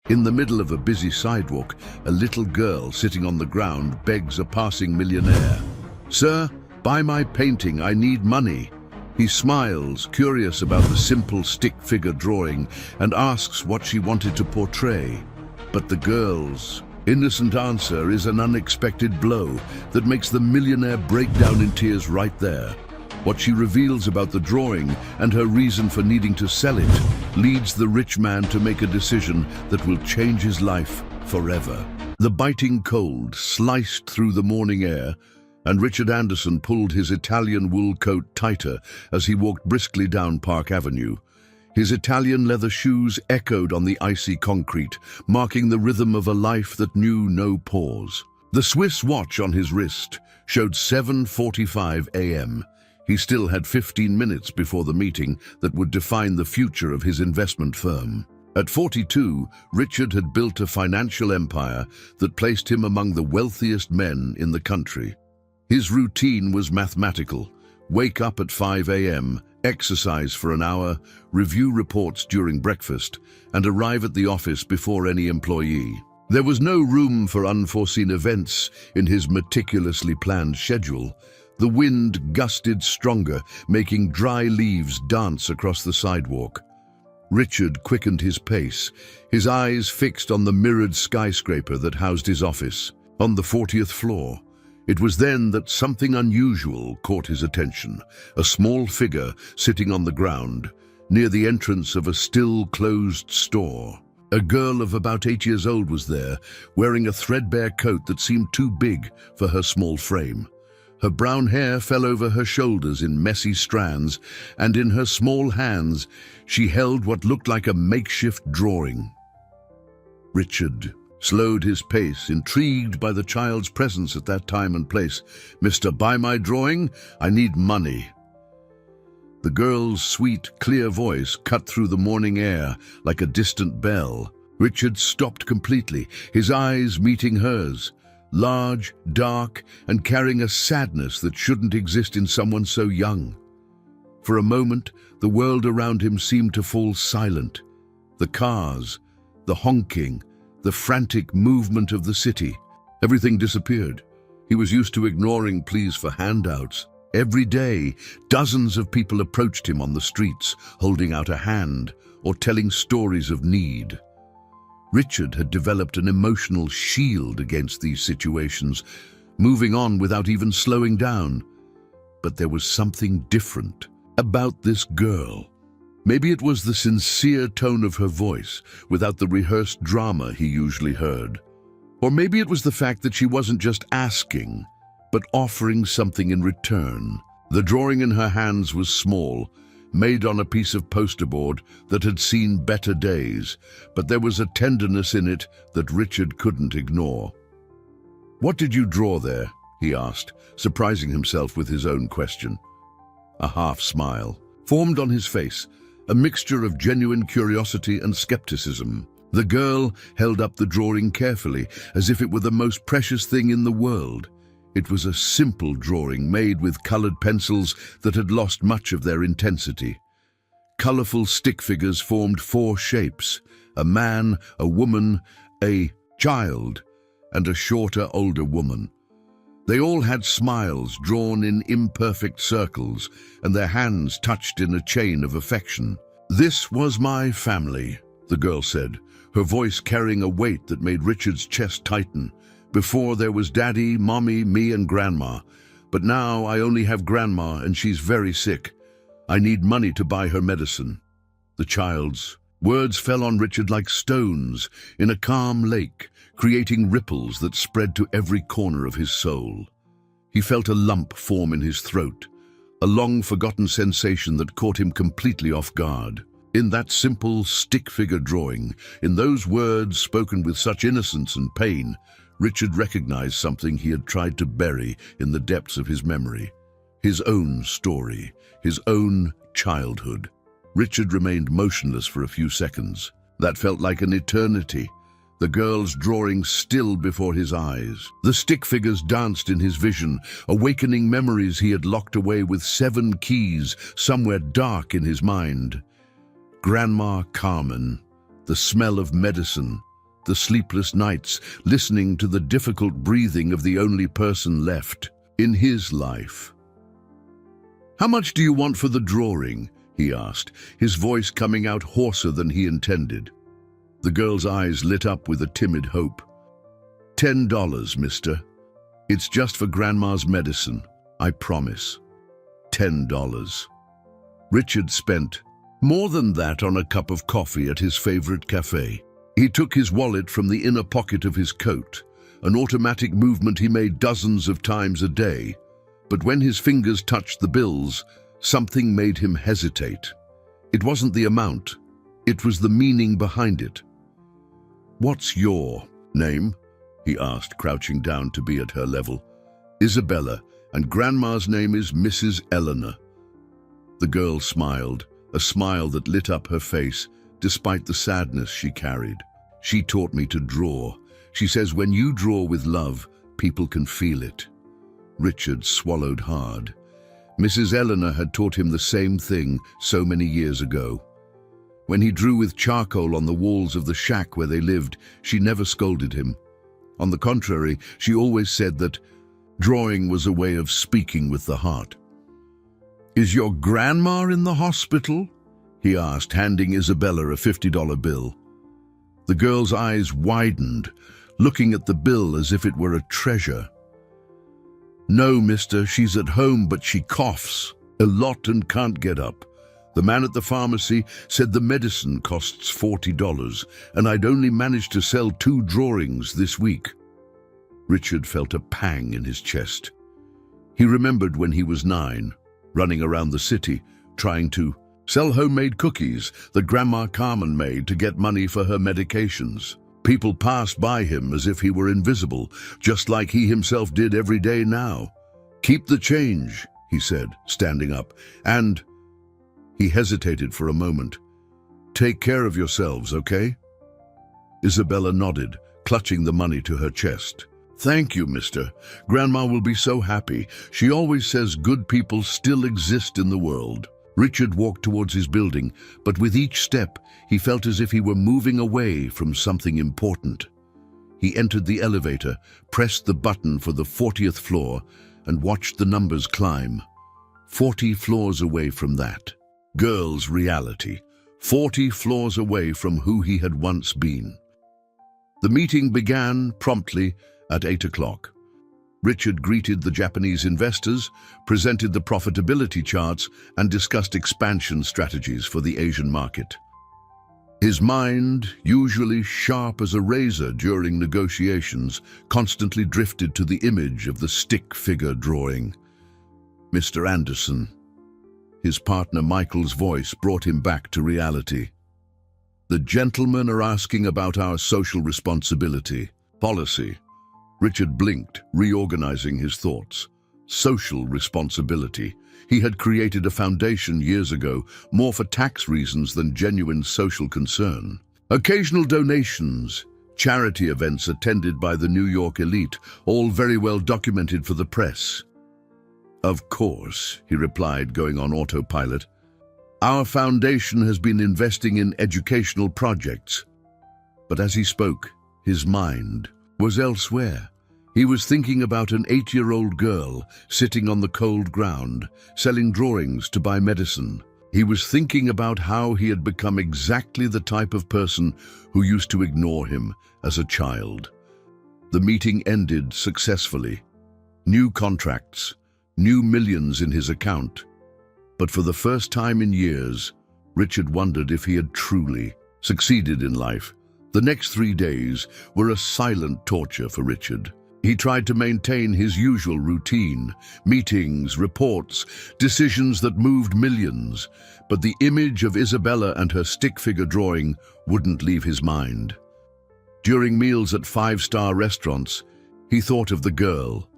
In the middle of a busy sidewalk, a little girl sitting on the ground begs a passing millionaire. "Sir, buy my painting, I need money." He smiles, curious about the simple stick figure drawing, and asks what she wanted to portray. But the girl's innocent answer is an unexpected blow that makes the millionaire break down in tears right there. What she reveals about the drawing and her reason for needing to sell it leads the rich man to make a decision that will change his life forever. The biting cold sliced through the morning air, and Richard Anderson pulled his Italian wool coat tighter as he walked briskly down Park Avenue. His Italian leather shoes echoed on the icy concrete, marking the rhythm of a life that knew no pause. The Swiss watch on his wrist showed 7:45 a.m. He still had 15 minutes before the meeting that would define the future of his investment firm. At 42, Richard had built a financial empire that placed him among the wealthiest men in the country. His routine was mathematical: wake up at 5 a.m., exercise for an hour, review reports during breakfast, and arrive at the office before any employee. There was no room for unforeseen events in his meticulously planned schedule. The wind gusted stronger, making dry leaves dance across the sidewalk. Richard quickened his pace, his eyes fixed on the mirrored skyscraper that housed his office, on the 40th floor. It was then that something unusual caught his attention: a small figure sitting on the ground, near the entrance of a still-closed store. A girl of about 8 years old was there, wearing a threadbare coat that seemed too big for her small frame. Her brown hair fell over her shoulders in messy strands, and in her small hands she held what looked like a makeshift drawing. Richard slowed his pace, intrigued by the child's presence at that time and place. "Mister, buy my drawing? I need money." The girl's sweet, clear voice cut through the morning air like a distant bell. Richard stopped completely, his eyes meeting hers, large, dark, and carrying a sadness that shouldn't exist in someone so young. For a moment, the world around him seemed to fall silent. The cars, the honking, the frantic movement of the city. Everything disappeared. He was used to ignoring pleas for handouts. Every day, dozens of people approached him on the streets, holding out a hand or telling stories of need. Richard had developed an emotional shield against these situations, moving on without even slowing down. But there was something different about this girl. Maybe it was the sincere tone of her voice, without the rehearsed drama he usually heard. Or maybe it was the fact that she wasn't just asking, but offering something in return. The drawing in her hands was small, made on a piece of poster board that had seen better days, but there was a tenderness in it that Richard couldn't ignore. "What did you draw there?" he asked, surprising himself with his own question. A half smile formed on his face, a mixture of genuine curiosity and skepticism. The girl held up the drawing carefully, as if it were the most precious thing in the world. It was a simple drawing made with colored pencils that had lost much of their intensity. Colorful stick figures formed 4 shapes: a man, a woman, a child, and a shorter, older woman. They all had smiles drawn in imperfect circles, and their hands touched in a chain of affection. "This was my family," the girl said, her voice carrying a weight that made Richard's chest tighten. "Before there was Daddy, Mommy, me, and Grandma. But now I only have Grandma, and she's very sick. I need money to buy her medicine." The child's words fell on Richard like stones in a calm lake, creating ripples that spread to every corner of his soul. He felt a lump form in his throat, a long-forgotten sensation that caught him completely off guard. In that simple stick figure drawing, in those words spoken with such innocence and pain, Richard recognized something he had tried to bury in the depths of his memory. His own story, his own childhood. Richard remained motionless for a few seconds. That felt like an eternity, the girl's drawing still before his eyes. The stick figures danced in his vision, awakening memories he had locked away with 7 keys somewhere dark in his mind. Grandma Carmen, the smell of medicine, the sleepless nights, listening to the difficult breathing of the only person left in his life. "How much do you want for the drawing?" he asked, his voice coming out hoarser than he intended. The girl's eyes lit up with a timid hope. $10, mister. It's just for Grandma's medicine, I promise. $10. Richard spent more than that on a cup of coffee at his favorite cafe. He took his wallet from the inner pocket of his coat, an automatic movement he made dozens of times a day. But when his fingers touched the bills, something made him hesitate. It wasn't the amount, it was the meaning behind it. "What's your name?" he asked, crouching down to be at her level. "Isabella, and Grandma's name is Mrs. Eleanor." The girl smiled, a smile that lit up her face, despite the sadness she carried. "She taught me to draw. She says when you draw with love, people can feel it." Richard swallowed hard. Mrs. Eleanor had taught him the same thing so many years ago. When he drew with charcoal on the walls of the shack where they lived, she never scolded him. On the contrary, she always said that drawing was a way of speaking with the heart. "Is your grandma in the hospital?" he asked, handing Isabella a $50 bill. The girl's eyes widened, looking at the bill as if it were a treasure. "No, mister, she's at home, but she coughs a lot and can't get up. The man at the pharmacy said the medicine costs $40, and I'd only managed to sell 2 drawings this week." Richard felt a pang in his chest. He remembered when he was 9, running around the city, trying to sell homemade cookies that Grandma Carmen made to get money for her medications. People passed by him as if he were invisible, just like he himself did every day now. "Keep the change," he said, standing up, and he hesitated for a moment. "Take care of yourselves, okay?" Isabella nodded, clutching the money to her chest. "Thank you, mister. Grandma will be so happy. She always says good people still exist in the world." Richard walked towards his building, but with each step, he felt as if he were moving away from something important. He entered the elevator, pressed the button for the 40th floor, and watched the numbers climb. 40 floors away from that. Girl's reality. 40 floors away from who he had once been. The meeting began promptly at 8 o'clock. Richard greeted the Japanese investors, presented the profitability charts, and discussed expansion strategies for the Asian market. His mind, usually sharp as a razor during negotiations, constantly drifted to the image of the stick figure drawing. "Mr. Anderson." His partner Michael's voice brought him back to reality. "The gentlemen are asking about our social responsibility policy." Richard blinked, reorganizing his thoughts. Social responsibility. He had created a foundation years ago, more for tax reasons than genuine social concern. Occasional donations, charity events attended by the New York elite, all very well documented for the press. "Of course," he replied, going on autopilot. "Our foundation has been investing in educational projects." But as he spoke, his mind was elsewhere. He was thinking about an 8-year-old girl sitting on the cold ground, selling drawings to buy medicine. He was thinking about how he had become exactly the type of person who used to ignore him as a child. The meeting ended successfully. New contracts, new millions in his account. But for the first time in years, Richard wondered if he had truly succeeded in life. The next 3 days were a silent torture for Richard. He tried to maintain his usual routine, meetings, reports, decisions that moved millions, but the image of Isabella and her stick figure drawing wouldn't leave his mind. During meals at 5-star restaurants, he thought of the girl.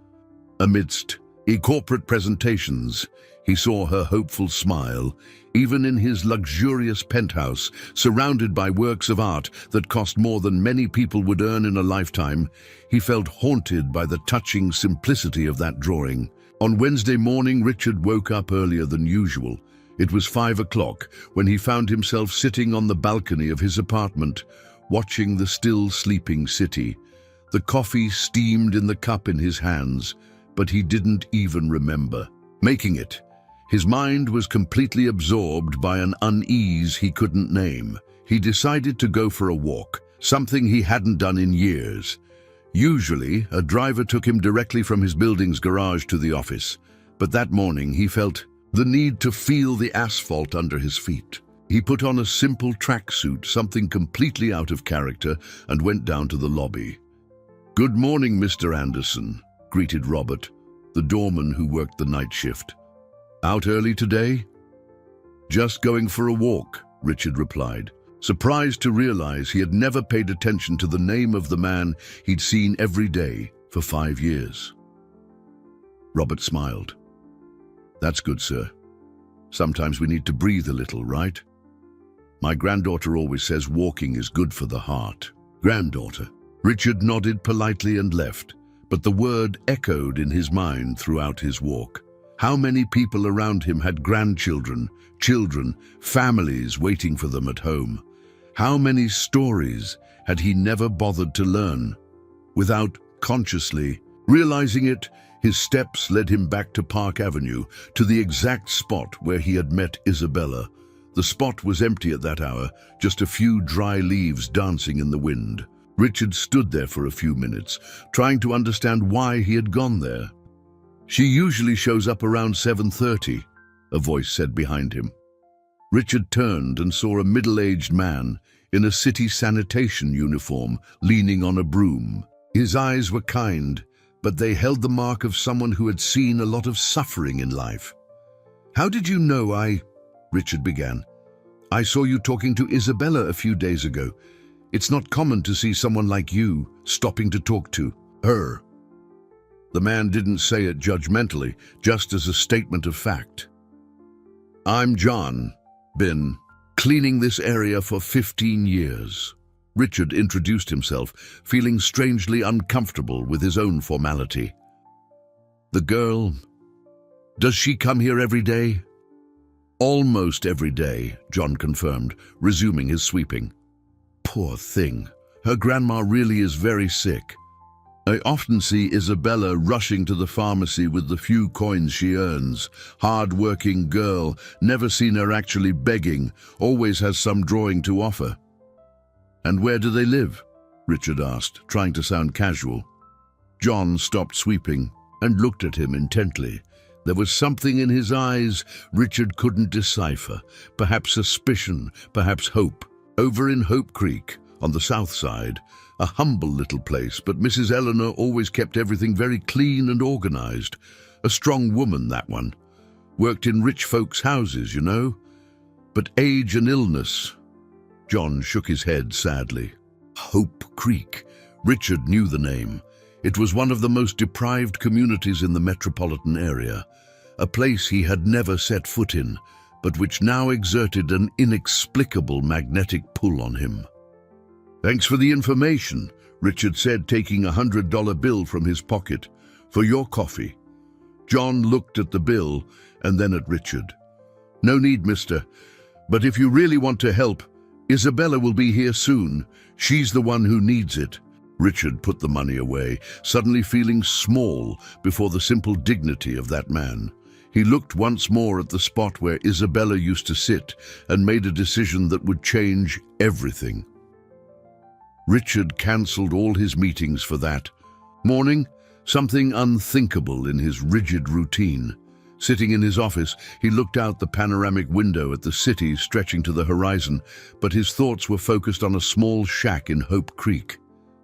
Amidst corporate presentations, he saw her hopeful smile. Even in his luxurious penthouse, surrounded by works of art that cost more than many people would earn in a lifetime, he felt haunted by the touching simplicity of that drawing. On Wednesday morning, Richard woke up earlier than usual. It was 5 o'clock when he found himself sitting on the balcony of his apartment, watching the still sleeping city. The coffee steamed in the cup in his hands, but he didn't even remember making it. His mind was completely absorbed by an unease he couldn't name. He decided to go for a walk, something he hadn't done in years. Usually, a driver took him directly from his building's garage to the office, but that morning he felt the need to feel the asphalt under his feet. He put on a simple tracksuit, something completely out of character, and went down to the lobby. "Good morning, Mr. Anderson," greeted Robert, the doorman who worked the night shift. "Out early today?" "Just going for a walk," Richard replied, surprised to realize he had never paid attention to the name of the man he'd seen every day for 5 years. Robert smiled. "That's good, sir. Sometimes we need to breathe a little, right? My granddaughter always says walking is good for the heart." Granddaughter. Richard nodded politely and left, but the word echoed in his mind throughout his walk. How many people around him had grandchildren, children, families waiting for them at home? How many stories had he never bothered to learn? Without consciously realizing it, his steps led him back to Park Avenue, to the exact spot where he had met Isabella. The spot was empty at that hour, just a few dry leaves dancing in the wind. Richard stood there for a few minutes, trying to understand why he had gone there. "She usually shows up around 7:30, a voice said behind him. Richard turned and saw a middle-aged man in a city sanitation uniform leaning on a broom. His eyes were kind, but they held the mark of someone who had seen a lot of suffering in life. "How did you know Richard began. "I saw you talking to Isabella a few days ago. It's not common to see someone like you stopping to talk to her." The man didn't say it judgmentally, just as a statement of fact. "I'm John. Been cleaning this area for 15 years. Richard introduced himself, feeling strangely uncomfortable with his own formality. "The girl, does she come here every day?" "Almost every day," John confirmed, resuming his sweeping. "Poor thing. Her grandma really is very sick. I often see Isabella rushing to the pharmacy with the few coins she earns. Hard-working girl, never seen her actually begging, always has some drawing to offer." "And where do they live?" Richard asked, trying to sound casual. John stopped sweeping and looked at him intently. There was something in his eyes Richard couldn't decipher, perhaps suspicion, perhaps hope. "Over in Hope Creek, on the south side, a humble little place, but Mrs. Eleanor always kept everything very clean and organized. A strong woman, that one. Worked in rich folks' houses, you know. But age and illness..." John shook his head sadly. Hope Creek. Richard knew the name. It was one of the most deprived communities in the metropolitan area, a place he had never set foot in, but which now exerted an inexplicable magnetic pull on him. "Thanks for the information," Richard said, taking a $100 bill from his pocket. "For your coffee." John looked at the bill and then at Richard. "No need, mister. But if you really want to help, Isabella will be here soon. She's the one who needs it." Richard put the money away, suddenly feeling small before the simple dignity of that man. He looked once more at the spot where Isabella used to sit and made a decision that would change everything. Richard cancelled all his meetings for that morning, something unthinkable in his rigid routine. Sitting in his office, he looked out the panoramic window at the city stretching to the horizon, but his thoughts were focused on a small shack in Hope Creek.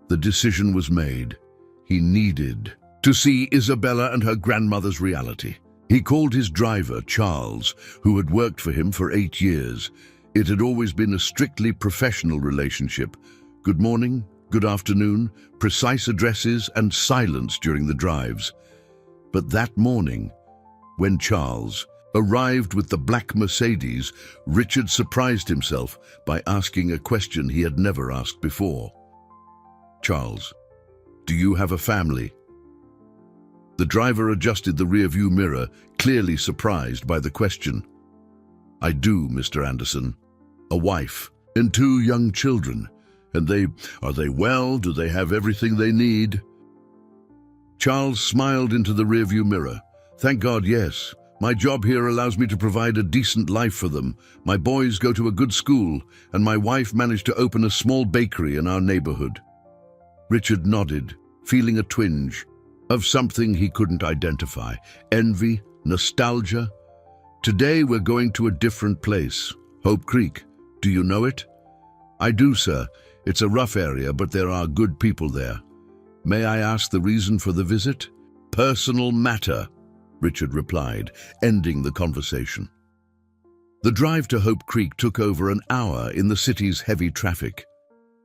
The decision was made. He needed to see Isabella and her grandmother's reality. He called his driver, Charles, who had worked for him for 8 years. It had always been a strictly professional relationship. Good morning, good afternoon, precise addresses and silence during the drives. But that morning, when Charles arrived with the black Mercedes, Richard surprised himself by asking a question he had never asked before. "Charles, do you have a family?" The driver adjusted the rearview mirror, clearly surprised by the question. "I do, Mr. Anderson. A wife and 2 young children, And are they well? Do they have everything they need? Charles smiled into the rearview mirror. Thank God, yes. My job here allows me to provide a decent life for them. My boys go to a good school, and my wife managed to open a small bakery in our neighborhood. Richard nodded, feeling a twinge of something he couldn't identify. Envy, nostalgia. Today we're going to a different place. Hope Creek. Do you know it? I do, sir. It's a rough area, but there are good people there. May I ask the reason for the visit? Personal matter, Richard replied, ending the conversation. The drive to Hope Creek took over an hour in the city's heavy traffic.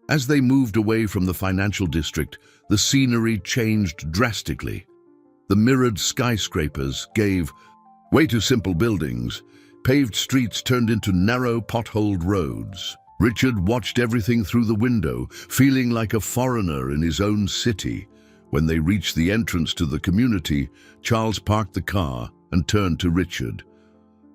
As they moved away from the financial district, the scenery changed drastically. The mirrored skyscrapers gave way to simple buildings. Paved streets turned into narrow, potholed roads. Richard watched everything through the window, feeling like a foreigner in his own city. When they reached the entrance to the community, Charles parked the car and turned to Richard.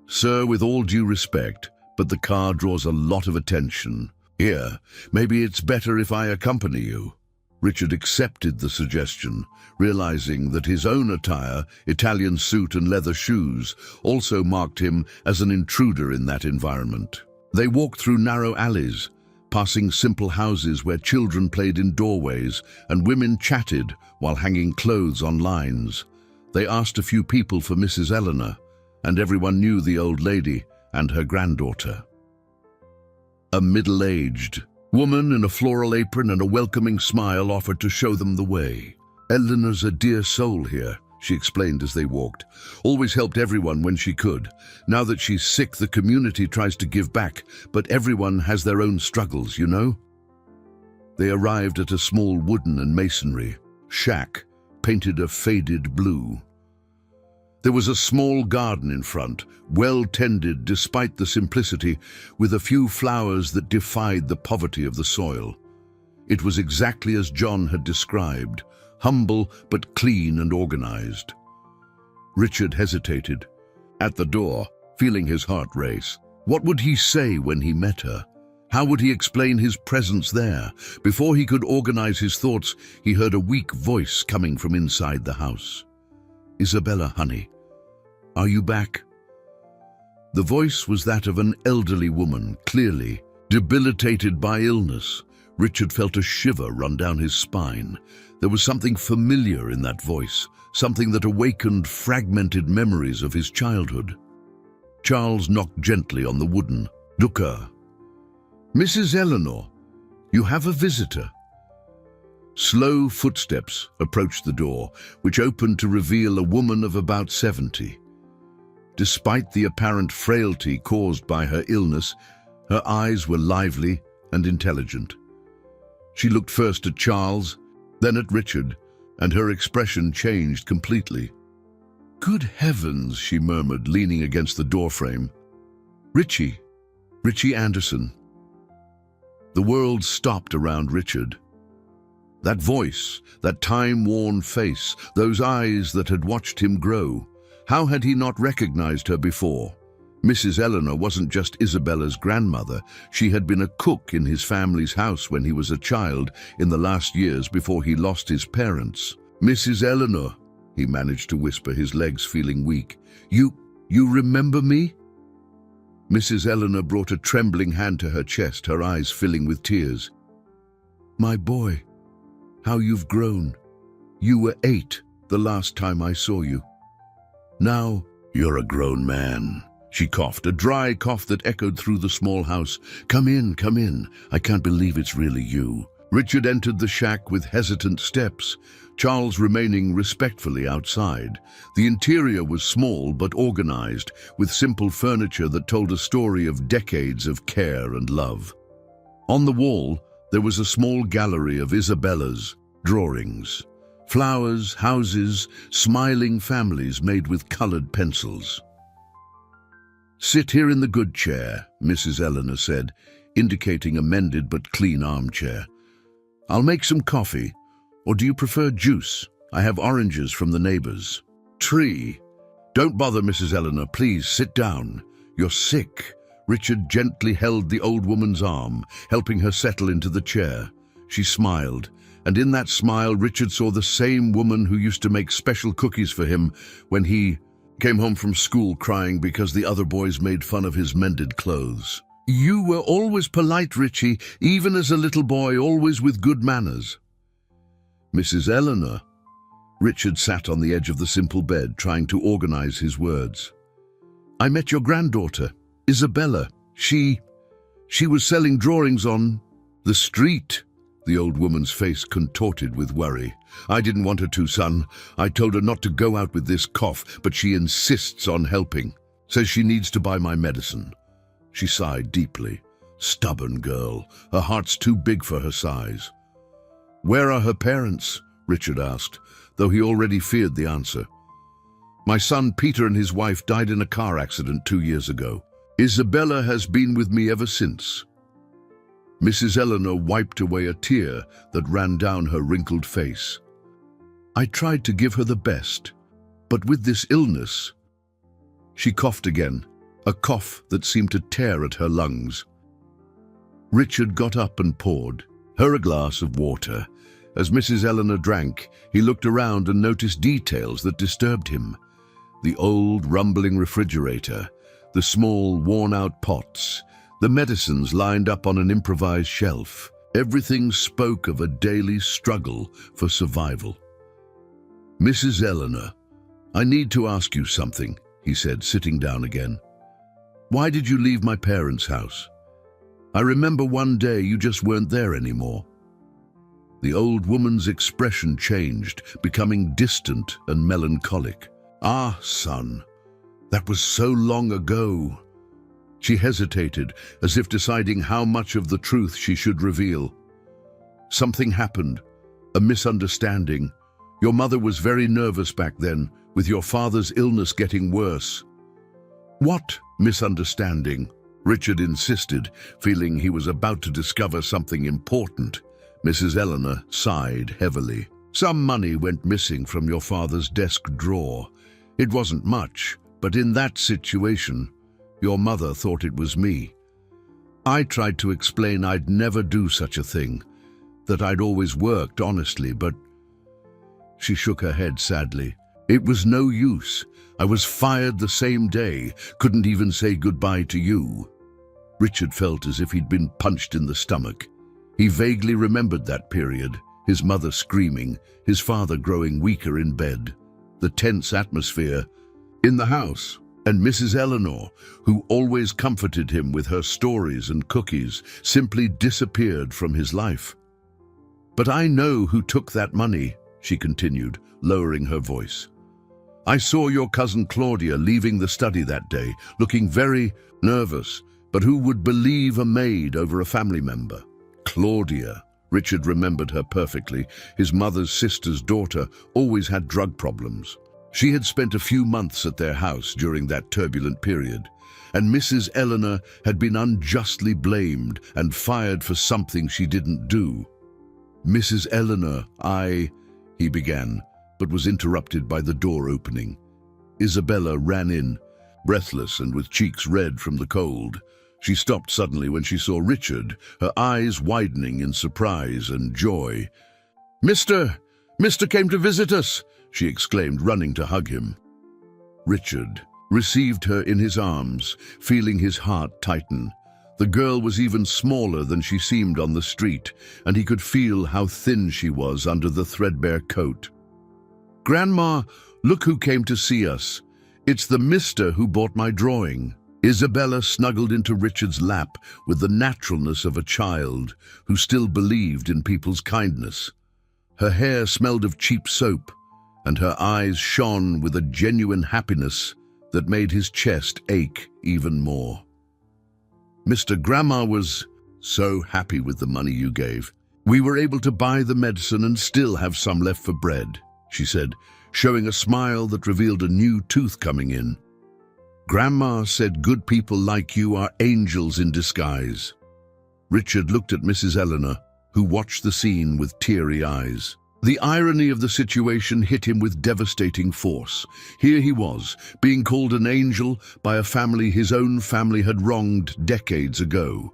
Sir, with all due respect, but the car draws a lot of attention. Here, maybe it's better if I accompany you. Richard accepted the suggestion, realizing that his own attire, Italian suit and leather shoes, also marked him as an intruder in that environment. They walked through narrow alleys, passing simple houses where children played in doorways and women chatted while hanging clothes on lines. They asked a few people for Mrs. Eleanor, and everyone knew the old lady and her granddaughter. A middle-aged woman in a floral apron and a welcoming smile offered to show them the way. Eleanor's a dear soul here, she explained as they walked. Always helped everyone when she could. Now that she's sick, the community tries to give back, but everyone has their own struggles, you know? They arrived at a small wooden and masonry shack, painted a faded blue. There was a small garden in front, well tended despite the simplicity, with a few flowers that defied the poverty of the soil. It was exactly as John had described, humble but clean and organized. Richard hesitated at the door, feeling his heart race. What would he say when he met her? How would he explain his presence there? Before he could organize his thoughts, he heard a weak voice coming from inside the house. Isabella, honey, are you back? The voice was that of an elderly woman, clearly debilitated by illness. Richard felt a shiver run down his spine. There was something familiar in that voice, something that awakened fragmented memories of his childhood. Charles knocked gently on the wooden door. Mrs. Eleanor, you have a visitor. Slow footsteps approached the door, which opened to reveal a woman of about 70. Despite the apparent frailty caused by her illness, her eyes were lively and intelligent. She looked first at Charles, then at Richard, and her expression changed completely. Good heavens, she murmured, leaning against the doorframe. Richie Anderson. The world stopped around Richard. That voice, that time-worn face, those eyes that had watched him grow. How had he not recognized her before? Mrs. Eleanor wasn't just Isabella's grandmother. She had been a cook in his family's house when he was a child, in the last years before he lost his parents. Mrs. Eleanor, he managed to whisper, his legs feeling weak. You remember me? Mrs. Eleanor brought a trembling hand to her chest, her eyes filling with tears. My boy, how you've grown. You were 8 the last time I saw you. Now you're a grown man. She coughed, a dry cough that echoed through the small house. Come in, come in. I can't believe it's really you. Richard entered the shack with hesitant steps, Charles remaining respectfully outside. The interior was small but organized, with simple furniture that told a story of decades of care and love. On the wall, there was a small gallery of Isabella's drawings. Flowers, houses, smiling families made with colored pencils. Sit here in the good chair, Mrs. Eleanor said, indicating a mended but clean armchair. I'll make some coffee, or do you prefer juice? I have oranges from the neighbors. Tree. Don't bother, Mrs. Eleanor, please sit down. You're sick. Richard gently held the old woman's arm, helping her settle into the chair. She smiled, and in that smile Richard saw the same woman who used to make special cookies for him when he came home from school crying because the other boys made fun of his mended clothes. "You were always polite, Richie, even as a little boy, always with good manners." "Mrs. Eleanor." Richard sat on the edge of the simple bed, trying to organize his words. "I met your granddaughter, Isabella. She was selling drawings on the street." The old woman's face contorted with worry. "I didn't want her to, son. I told her not to go out with this cough, but she insists on helping. Says she needs to buy my medicine." She sighed deeply. Stubborn girl. Her heart's too big for her size. "Where are her parents?" Richard asked, though he already feared the answer. "My son Peter and his wife died in a car accident 2 years ago. Isabella has been with me ever since." Mrs. Eleanor wiped away a tear that ran down her wrinkled face. "I tried to give her the best, but with this illness—" She coughed again, a cough that seemed to tear at her lungs. Richard got up and poured her a glass of water. As Mrs. Eleanor drank, he looked around and noticed details that disturbed him. The old, rumbling refrigerator, the small, worn-out pots, the medicines lined up on an improvised shelf. Everything spoke of a daily struggle for survival. "Mrs. Eleanor, I need to ask you something," he said, sitting down again. "Why did you leave my parents' house? I remember one day you just weren't there anymore." The old woman's expression changed, becoming distant and melancholic. "Ah, son, that was so long ago." She hesitated, as if deciding how much of the truth she should reveal. "Something happened, a misunderstanding. Your mother was very nervous back then, with your father's illness getting worse." "What misunderstanding?" Richard insisted, feeling he was about to discover something important. Mrs. Eleanor sighed heavily. "Some money went missing from your father's desk drawer. It wasn't much, but in that situation, your mother thought it was me. I tried to explain I'd never do such a thing, that I'd always worked honestly, but—" She shook her head sadly. "It was no use. I was fired the same day, couldn't even say goodbye to you." Richard felt as if he'd been punched in the stomach. He vaguely remembered that period, his mother screaming, his father growing weaker in bed, the tense atmosphere in the house, and Mrs. Eleanor, who always comforted him with her stories and cookies, simply disappeared from his life. "But I know who took that money," she continued, lowering her voice. "I saw your cousin Claudia leaving the study that day, looking very nervous, but who would believe a maid over a family member? Claudia." Richard remembered her perfectly. His mother's sister's daughter always had drug problems. She had spent a few months at their house during that turbulent period, and Mrs. Eleanor had been unjustly blamed and fired for something she didn't do. "Mrs. Eleanor, he began, but was interrupted by the door opening. Isabella ran in, breathless and with cheeks red from the cold. She stopped suddenly when she saw Richard, her eyes widening in surprise and joy. Mr. came to visit us," she exclaimed, running to hug him. Richard received her in his arms, feeling his heart tighten. The girl was even smaller than she seemed on the street, and he could feel how thin she was under the threadbare coat. "Grandma, look who came to see us. It's the mister who bought my drawing." Isabella snuggled into Richard's lap with the naturalness of a child who still believed in people's kindness. Her hair smelled of cheap soap, and her eyes shone with a genuine happiness that made his chest ache even more. "Mr. Grandma was so happy with the money you gave. We were able to buy the medicine and still have some left for bread," she said, showing a smile that revealed a new tooth coming in. "Grandma said good people like you are angels in disguise." Richard looked at Mrs. Eleanor, who watched the scene with teary eyes. The irony of the situation hit him with devastating force. Here he was, being called an angel by a family his own family had wronged decades ago.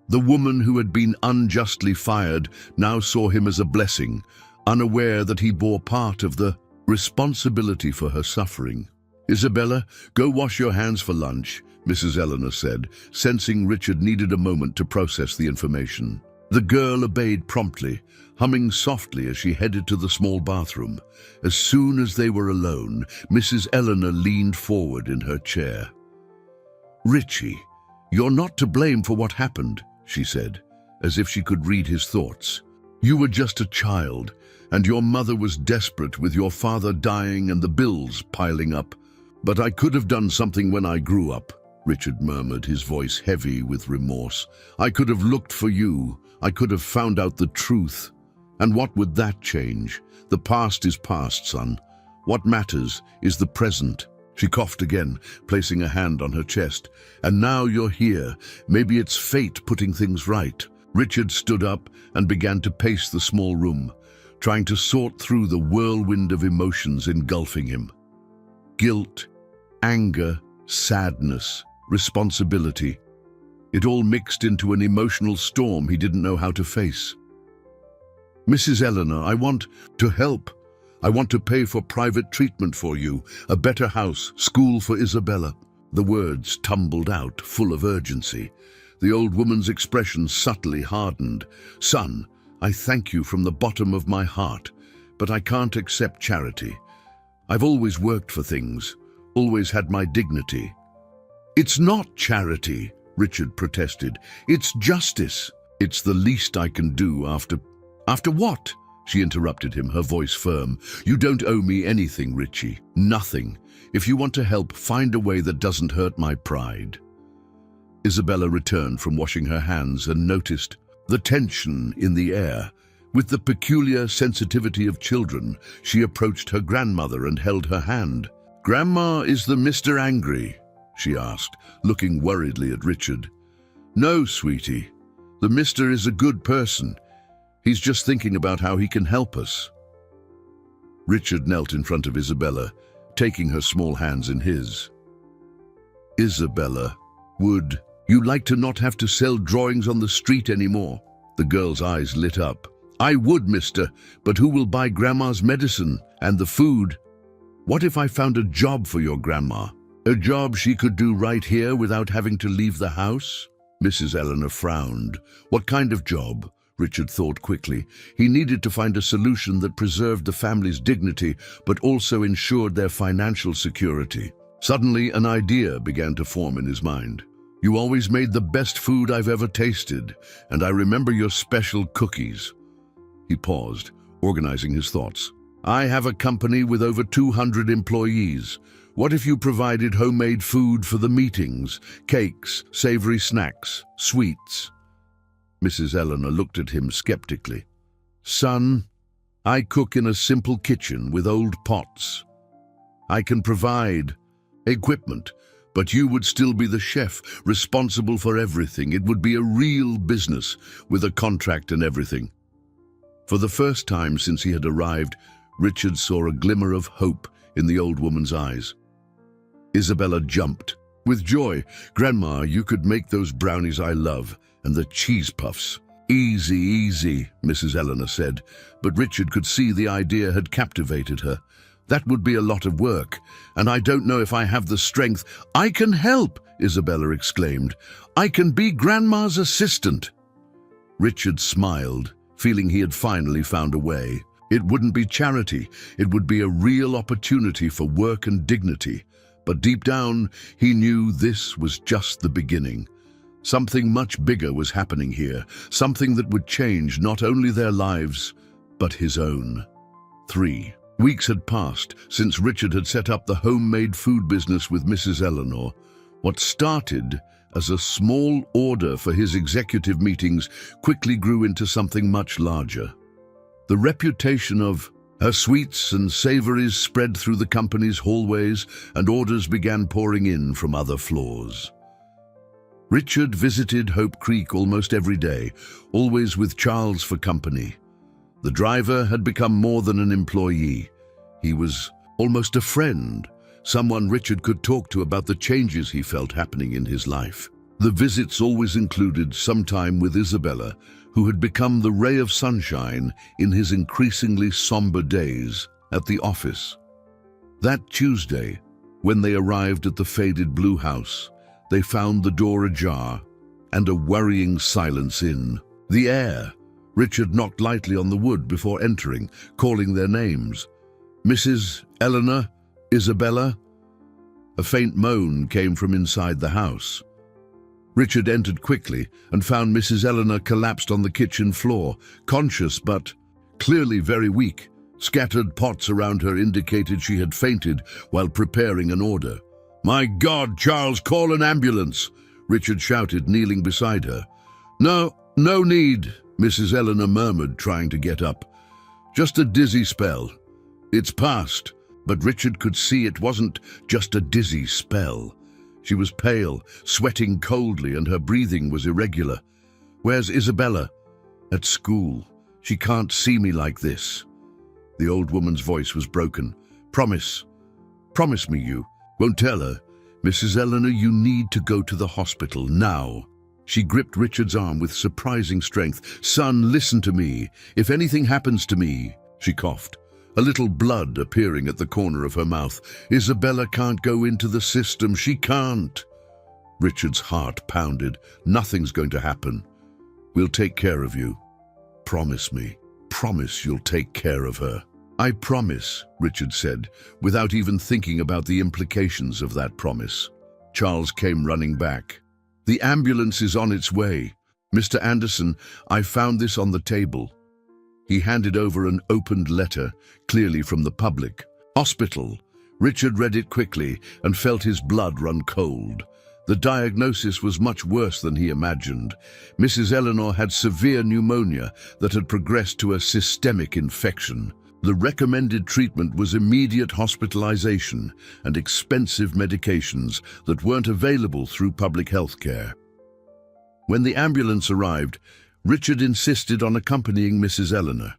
The woman who had been unjustly fired now saw him as a blessing, unaware that he bore part of the responsibility for her suffering. "Isabella, go wash your hands for lunch," Mrs. Eleanor said, sensing Richard needed a moment to process the information. The girl obeyed promptly, humming softly as she headed to the small bathroom. As soon as they were alone, Mrs. Eleanor leaned forward in her chair. "Richie, you're not to blame for what happened," she said, as if she could read his thoughts. "You were just a child, and your mother was desperate with your father dying and the bills piling up. But I could have done something when I grew up," Richard murmured, his voice heavy with remorse. "I could have looked for you. I could have found out the truth. And what would that change? The past is past, son. What matters is the present." She coughed again, placing a hand on her chest. "And now you're here. Maybe it's fate putting things right." Richard stood up and began to pace the small room, trying to sort through the whirlwind of emotions engulfing him. Guilt, anger, sadness, responsibility. It all mixed into an emotional storm he didn't know how to face. "Mrs. Eleanor, I want to help. I want to pay for private treatment for you, a better house, school for Isabella." The words tumbled out, full of urgency. The old woman's expression subtly hardened. "Son, I thank you from the bottom of my heart, but I can't accept charity. I've always worked for things, always had my dignity." "It's not charity," Richard protested. "It's justice. It's the least I can do after..." "After what?" She interrupted him, her voice firm. "You don't owe me anything, Richie. Nothing. If you want to help, find a way that doesn't hurt my pride." Isabella returned from washing her hands and noticed the tension in the air. With the peculiar sensitivity of children, she approached her grandmother and held her hand. "Grandma, is the Mr. angry?" she asked, looking worriedly at Richard. "No, sweetie. The Mr. is a good person. He's just thinking about how he can help us." Richard knelt in front of Isabella, taking her small hands in his. "Isabella, would you like to not have to sell drawings on the street anymore?" The girl's eyes lit up. "I would, mister, but who will buy Grandma's medicine and the food? What if I found a job for your grandma? A job she could do right here without having to leave the house?" Mrs. Eleanor frowned. "What kind of job?" Richard thought quickly. He needed to find a solution that preserved the family's dignity, but also ensured their financial security. Suddenly, an idea began to form in his mind. "You always made the best food I've ever tasted, and I remember your special cookies." He paused, organizing his thoughts. "I have a company with over 200 employees. What if you provided homemade food for the meetings? Cakes, savory snacks, sweets?" Mrs. Eleanor looked at him skeptically. "Son, I cook in a simple kitchen with old pots. I can provide equipment, but you would still be the chef, responsible for everything. It would be a real business, with a contract and everything." For the first time since he had arrived, Richard saw a glimmer of hope in the old woman's eyes. Isabella jumped. With joy, "Grandma, you could make those brownies I love, and the cheese puffs." "Easy, easy," Mrs. Eleanor said, but Richard could see the idea had captivated her. "That would be a lot of work, and I don't know if I have the strength." "I can help," Isabella exclaimed. "I can be Grandma's assistant." Richard smiled, feeling he had finally found a way. It wouldn't be charity, it would be a real opportunity for work and dignity. But deep down, he knew this was just the beginning. Something much bigger was happening here, something that would change not only their lives, but his own. 3 weeks had passed since Richard had set up the homemade food business with Mrs. Eleanor. What started as a small order for his executive meetings quickly grew into something much larger. The reputation of her sweets and savories spread through the company's hallways, and orders began pouring in from other floors. Richard visited Hope Creek almost every day, always with Charles for company. The driver had become more than an employee. He was almost a friend, someone Richard could talk to about the changes he felt happening in his life. The visits always included some time with Isabella, who had become the ray of sunshine in his increasingly somber days at the office. That Tuesday, when they arrived at the faded blue house, they found the door ajar and a worrying silence in the air. Richard knocked lightly on the wood before entering, calling their names. "Mrs. Eleanor? Isabella?" A faint moan came from inside the house. Richard entered quickly and found Mrs. Eleanor collapsed on the kitchen floor, conscious but clearly very weak. Scattered pots around her indicated she had fainted while preparing an order. "My God, Charles, call an ambulance!" Richard shouted, kneeling beside her. No need," Mrs. Eleanor murmured, trying to get up. "Just a dizzy spell. It's past." But Richard could see it wasn't just a dizzy spell. She was pale, sweating coldly, and her breathing was irregular. "Where's Isabella?" "At school. She can't see me like this." The old woman's voice was broken. Promise me you won't tell her." "Mrs. Eleanor, you need to go to the hospital now." She gripped Richard's arm with surprising strength. "Son, listen to me. If anything happens to me," she coughed, a little blood appearing at the corner of her mouth. "Isabella can't go into the system. She can't." Richard's heart pounded. "Nothing's going to happen. We'll take care of you. Promise me. Promise you'll take care of her." "I promise," Richard said, without even thinking about the implications of that promise. Charles came running back. "The ambulance is on its way. Mr. Anderson, I found this on the table." He handed over an opened letter, clearly from the public. "Hospital." Richard read it quickly and felt his blood run cold. The diagnosis was much worse than he imagined. Mrs. Eleanor had severe pneumonia that had progressed to a systemic infection. The recommended treatment was immediate hospitalization and expensive medications that weren't available through public health care. When the ambulance arrived, Richard insisted on accompanying Mrs. Eleanor.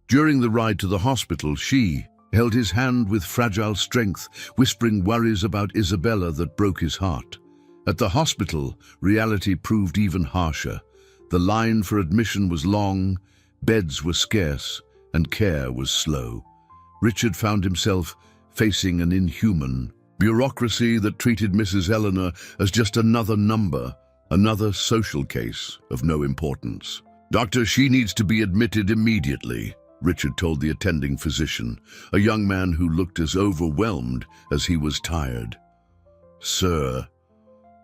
During the ride to the hospital, she held his hand with fragile strength, whispering worries about Isabella that broke his heart. At the hospital, reality proved even harsher. The line for admission was long, beds were scarce, and care was slow. Richard found himself facing an inhuman bureaucracy that treated Mrs. Eleanor as just another number, another social case of no importance. "Doctor, she needs to be admitted immediately," Richard told the attending physician, a young man who looked as overwhelmed as he was tired. "Sir,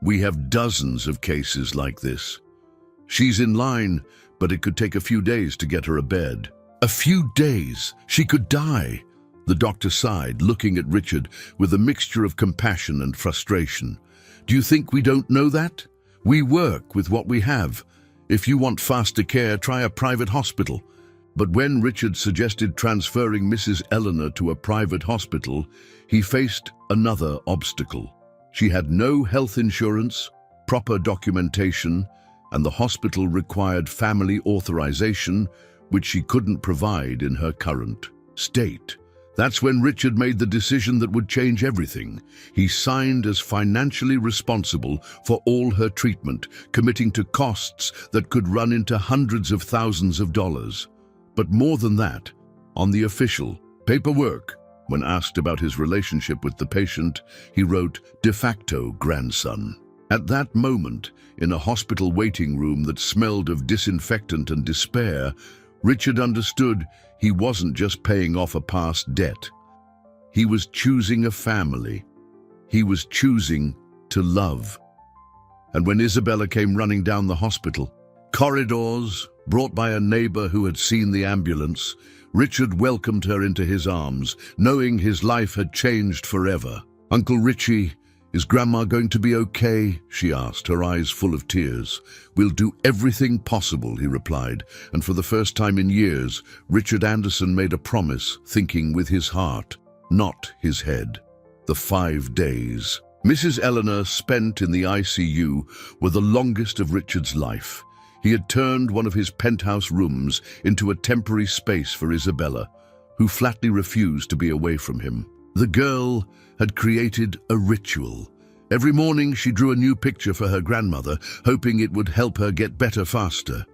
we have dozens of cases like this. She's in line, but it could take a few days to get her a bed." "A few days? She could die." The doctor sighed, looking at Richard with a mixture of compassion and frustration. "Do you think we don't know that? We work with what we have. If you want faster care, try a private hospital." But when Richard suggested transferring Mrs. Eleanor to a private hospital, he faced another obstacle. She had no health insurance, proper documentation, and the hospital required family authorization, which she couldn't provide in her current state. That's when Richard made the decision that would change everything. He signed as financially responsible for all her treatment, committing to costs that could run into hundreds of thousands of dollars. But more than that, on the official paperwork, when asked about his relationship with the patient, he wrote "de facto grandson." At that moment, in a hospital waiting room that smelled of disinfectant and despair, Richard understood he wasn't just paying off a past debt. He was choosing a family. He was choosing to love. And when Isabella came running down the hospital corridors, brought by a neighbor who had seen the ambulance, Richard welcomed her into his arms, knowing his life had changed forever. "Uncle Richie, is Grandma going to be okay?" she asked, her eyes full of tears. "We'll do everything possible," he replied, and for the first time in years, Richard Anderson made a promise, thinking with his heart, not his head. The 5 days Mrs. Eleanor spent in the ICU were the longest of Richard's life. He had turned one of his penthouse rooms into a temporary space for Isabella, who flatly refused to be away from him. The girl had created a ritual. Every morning she drew a new picture for her grandmother, hoping it would help her get better faster.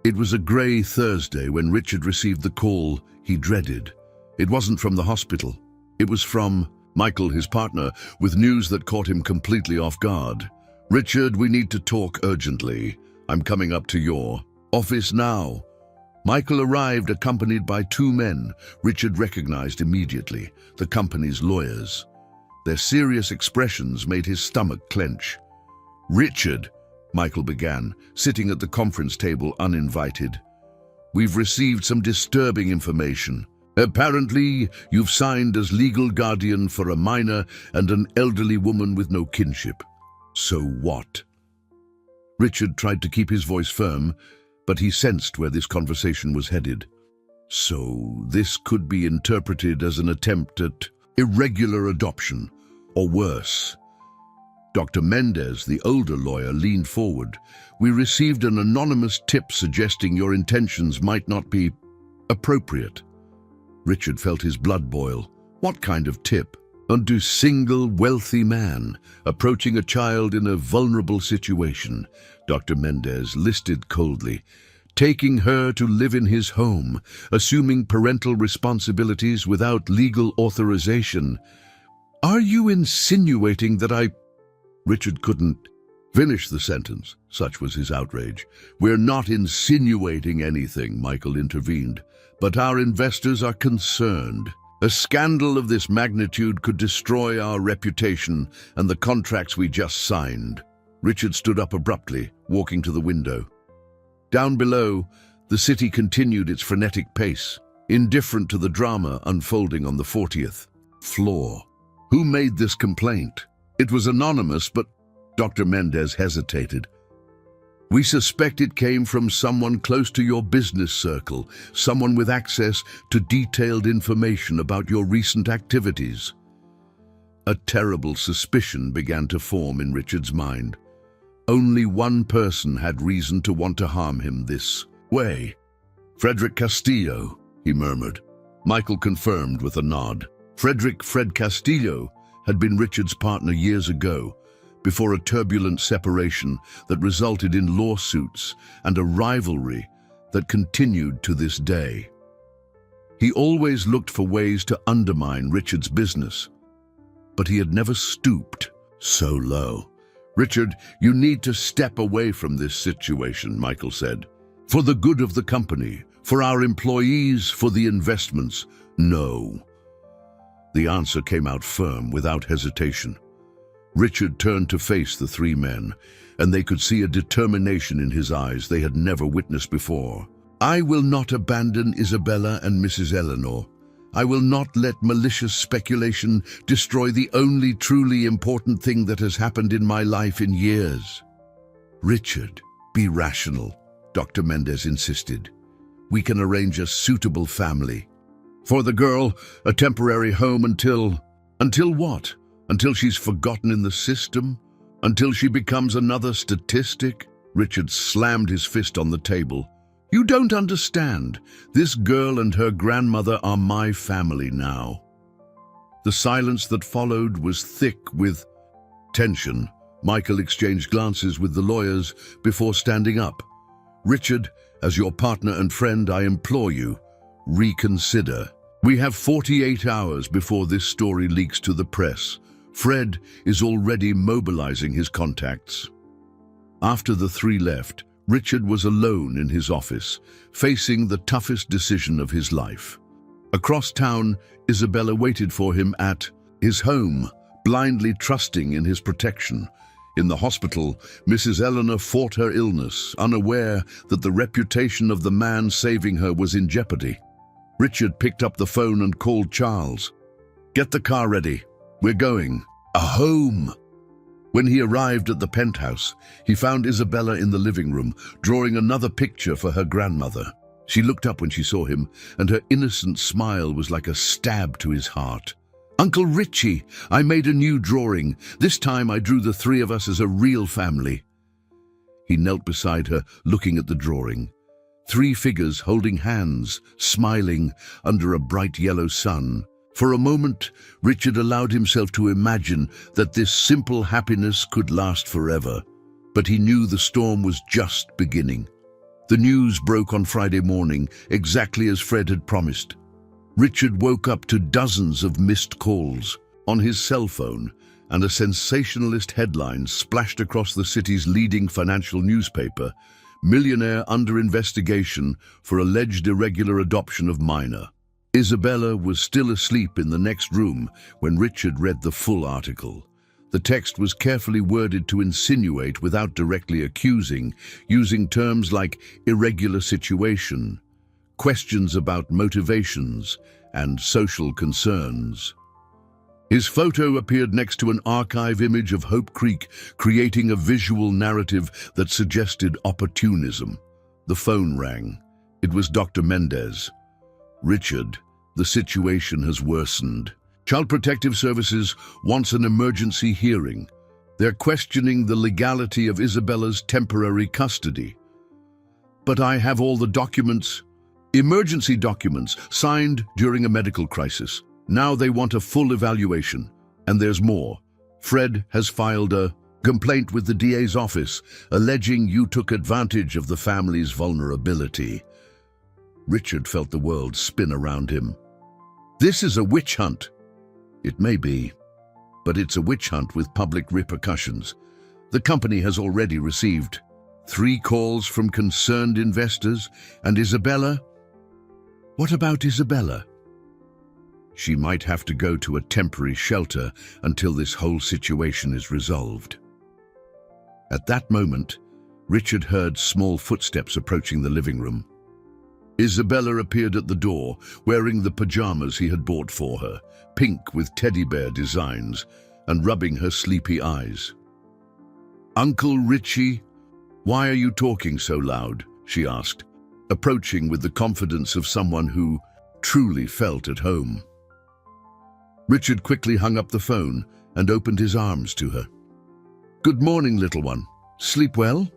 It was a grey Thursday when Richard received the call he dreaded. It wasn't from the hospital. It was from Michael, his partner, with news that caught him completely off guard. "Richard, we need to talk urgently. I'm coming up to your office now." Michael arrived accompanied by two men Richard recognized immediately, the company's lawyers. Their serious expressions made his stomach clench. "Richard," Michael began, sitting at the conference table uninvited, "we've received some disturbing information. Apparently, you've signed as legal guardian for a minor and an elderly woman with no kinship. So what?" Richard tried to keep his voice firm, but he sensed where this conversation was headed. "So this could be interpreted as an attempt at irregular adoption, or worse." Dr. Mendez, the older lawyer, leaned forward. "We received an anonymous tip suggesting your intentions might not be appropriate." Richard felt his blood boil. What kind of tip? A single, wealthy man approaching a child in a vulnerable situation, Dr. Mendez listed coldly. Taking her to live in his home, assuming parental responsibilities without legal authorization. "Are you insinuating that I—" Richard couldn't finish the sentence, such was his outrage. "We're not insinuating anything," Michael intervened, "but our investors are concerned. A scandal of this magnitude could destroy our reputation and the contracts we just signed." Richard stood up abruptly, walking to the window. Down below, the city continued its frenetic pace, indifferent to the drama unfolding on the 40th floor. "Who made this complaint?" "It was anonymous, but—" Dr. Mendez hesitated. "We suspect it came from someone close to your business circle, someone with access to detailed information about your recent activities." A terrible suspicion began to form in Richard's mind. Only one person had reason to want to harm him this way. "Frederick Castillo," he murmured. Michael confirmed with a nod. Fred Castillo had been Richard's partner years ago, before a turbulent separation that resulted in lawsuits and a rivalry that continued to this day. He always looked for ways to undermine Richard's business, but he had never stooped so low. "Richard, you need to step away from this situation," Michael said. "For the good of the company, for our employees, for the investments." "No." The answer came out firm, without hesitation. Richard turned to face the three men, and they could see a determination in his eyes they had never witnessed before. "I will not abandon Isabella and Mrs. Eleanor. I will not let malicious speculation destroy the only truly important thing that has happened in my life in years." "Richard, be rational," Dr. Mendez insisted. "We can arrange a suitable family. For the girl, a temporary home until what? Until she's forgotten in the system? Until she becomes another statistic?" Richard slammed his fist on the table. "You don't understand. This girl and her grandmother are my family now." The silence that followed was thick with tension. Michael exchanged glances with the lawyers before standing up. "Richard, as your partner and friend, I implore you, reconsider. We have 48 hours before this story leaks to the press. Fred is already mobilizing his contacts." After the three left, Richard was alone in his office, facing the toughest decision of his life. Across town, Isabella waited for him at his home, blindly trusting in his protection. In the hospital, Mrs. Eleanor fought her illness, unaware that the reputation of the man saving her was in jeopardy. Richard picked up the phone and called Charles. "Get the car ready. We're going. A home." When he arrived at the penthouse, he found Isabella in the living room, drawing another picture for her grandmother. She looked up when she saw him, and her innocent smile was like a stab to his heart. "Uncle Richie, I made a new drawing. This time I drew the three of us as a real family." He knelt beside her, looking at the drawing. 3 figures holding hands, smiling under a bright yellow sun. For a moment, Richard allowed himself to imagine that this simple happiness could last forever. But he knew the storm was just beginning. The news broke on Friday morning, exactly as Fred had promised. Richard woke up to dozens of missed calls on his cell phone, and a sensationalist headline splashed across the city's leading financial newspaper: Millionaire under investigation for alleged irregular adoption of minor. Isabella was still asleep in the next room when Richard read the full article. The text was carefully worded to insinuate without directly accusing, using terms like irregular situation, questions about motivations, and social concerns. His photo appeared next to an archive image of Hope Creek, creating a visual narrative that suggested opportunism. The phone rang. It was Dr. Mendez. "Richard, the situation has worsened. Child Protective Services wants an emergency hearing. They're questioning the legality of Isabella's temporary custody." "But I have all the documents." "Emergency documents signed during a medical crisis. Now they want a full evaluation. And there's more. Fred has filed a complaint with the DA's office, alleging you took advantage of the family's vulnerability." Richard felt the world spin around him. This is a witch hunt. It may be, but it's a witch hunt with public repercussions. The company has already received 3 calls from concerned investors, and Isabella? What about Isabella? She might have to go to a temporary shelter until this whole situation is resolved. At that moment, Richard heard small footsteps approaching the living room. Isabella appeared at the door, wearing the pajamas he had bought for her, pink with teddy bear designs, and rubbing her sleepy eyes. "Uncle Richie, why are you talking so loud?" she asked, approaching with the confidence of someone who truly felt at home. Richard quickly hung up the phone and opened his arms to her. "Good morning, little one. Sleep well?"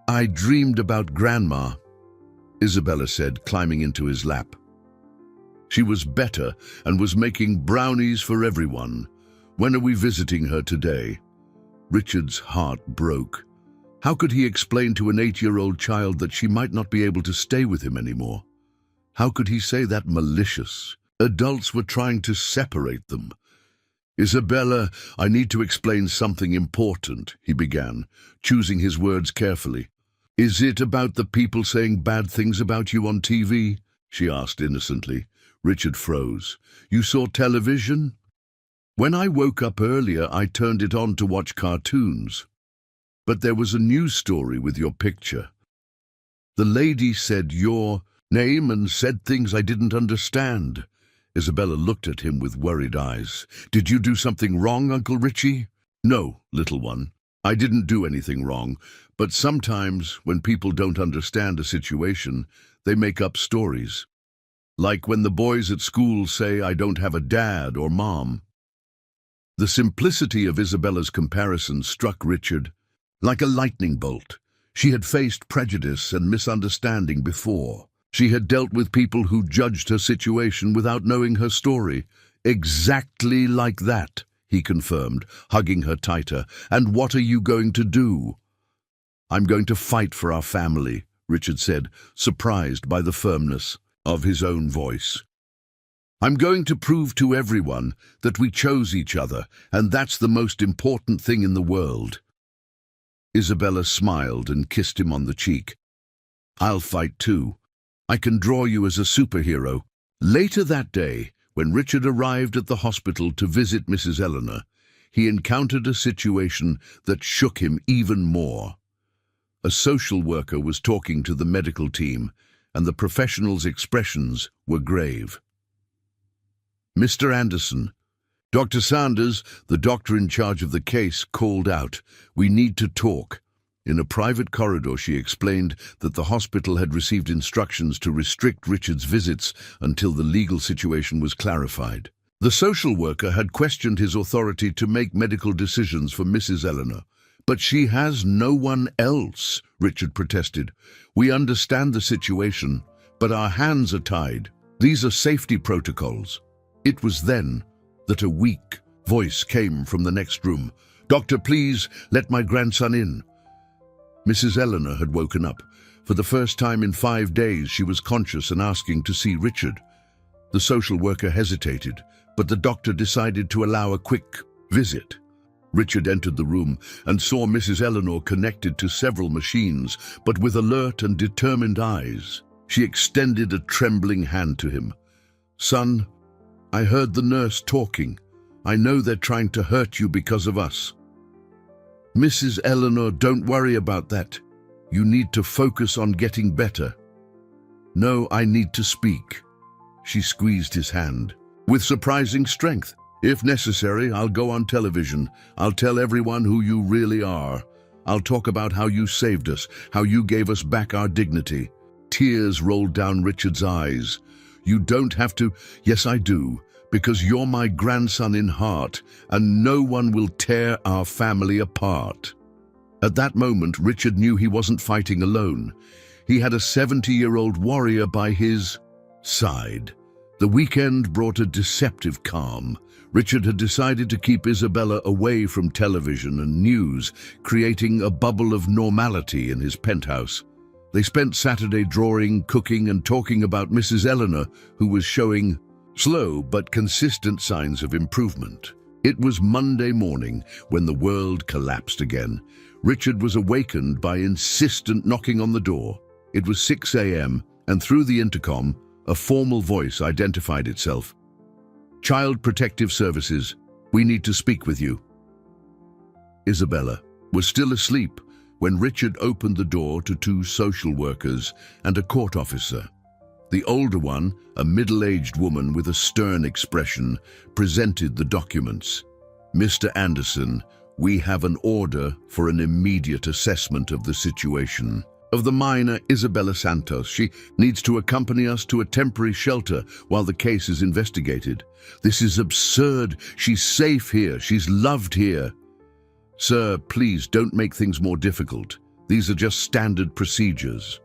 "I dreamed about Grandma," Isabella said, climbing into his lap. She was better and was making brownies for everyone. "When are we visiting her today?" Richard's heart broke. How could he explain to an 8-year-old child that she might not be able to stay with him anymore? How could he say that malicious? Adults were trying to separate them. "Isabella, I need to explain something important," he began, choosing his words carefully. "Is it about the people saying bad things about you on TV?" she asked innocently. Richard froze. "You saw television?" "When I woke up earlier, I turned it on to watch cartoons. But there was a news story with your picture. The lady said your name and said things I didn't understand." Isabella looked at him with worried eyes. "Did you do something wrong, Uncle Richie?" "No, little one. I didn't do anything wrong, but sometimes when people don't understand a situation, they make up stories. Like when the boys at school say I don't have a dad or mom." The simplicity of Isabella's comparison struck Richard like a lightning bolt. She had faced prejudice and misunderstanding before. She had dealt with people who judged her situation without knowing her story. "Exactly like that," he confirmed, hugging her tighter. "And what are you going to do?" "I'm going to fight for our family," Richard said, surprised by the firmness of his own voice. "I'm going to prove to everyone that we chose each other, and that's the most important thing in the world." Isabella smiled and kissed him on the cheek. "I'll fight too. I can draw you as a superhero." Later that day, when Richard arrived at the hospital to visit Mrs. Eleanor, he encountered a situation that shook him even more. A social worker was talking to the medical team, and the professional's expressions were grave. "Mr. Anderson, Dr. Sanders, the doctor in charge of the case, called out. We need to talk." In a private corridor, she explained that the hospital had received instructions to restrict Richard's visits until the legal situation was clarified. The social worker had questioned his authority to make medical decisions for Mrs. Eleanor, But she has no one else, Richard protested. We understand the situation, but our hands are tied. These are safety protocols. It was then that a weak voice came from the next room. Doctor, please let my grandson in. Mrs. Eleanor had woken up. For the first time in 5 days, she was conscious and asking to see Richard. The social worker hesitated, but the doctor decided to allow a quick visit. Richard entered the room and saw Mrs. Eleanor connected to several machines, but with alert and determined eyes. She extended a trembling hand to him. Son, I heard the nurse talking. I know they're trying to hurt you because of us. Mrs. Eleanor, don't worry about that. You need to focus on getting better. No, I need to speak. She squeezed his hand. With surprising strength. If necessary, I'll go on television. I'll tell everyone who you really are. I'll talk about how you saved us, how you gave us back our dignity. Tears rolled down Richard's eyes. You don't have to. Yes, I do, because you're my grandson in heart, and no one will tear our family apart. At that moment, Richard knew he wasn't fighting alone. He had a 70-year-old warrior by his side. The weekend brought a deceptive calm. Richard had decided to keep Isabella away from television and news, creating a bubble of normality in his penthouse. They spent Saturday drawing, cooking, and talking about Mrs. Eleanor, who was showing slow but consistent signs of improvement. It was Monday morning when the world collapsed again. Richard was awakened by insistent knocking on the door. It was 6 a.m., and through the intercom, a formal voice identified itself. Child Protective Services, we need to speak with you. Isabella was still asleep when Richard opened the door to 2 social workers and a court officer. The older one, a middle-aged woman with a stern expression, presented the documents. Mr. Anderson, we have an order for an immediate assessment of the situation. Of the minor, Isabella Santos. She needs to accompany us to a temporary shelter while the case is investigated. This is absurd. She's safe here. She's loved here. Sir, please don't make things more difficult. These are just standard procedures.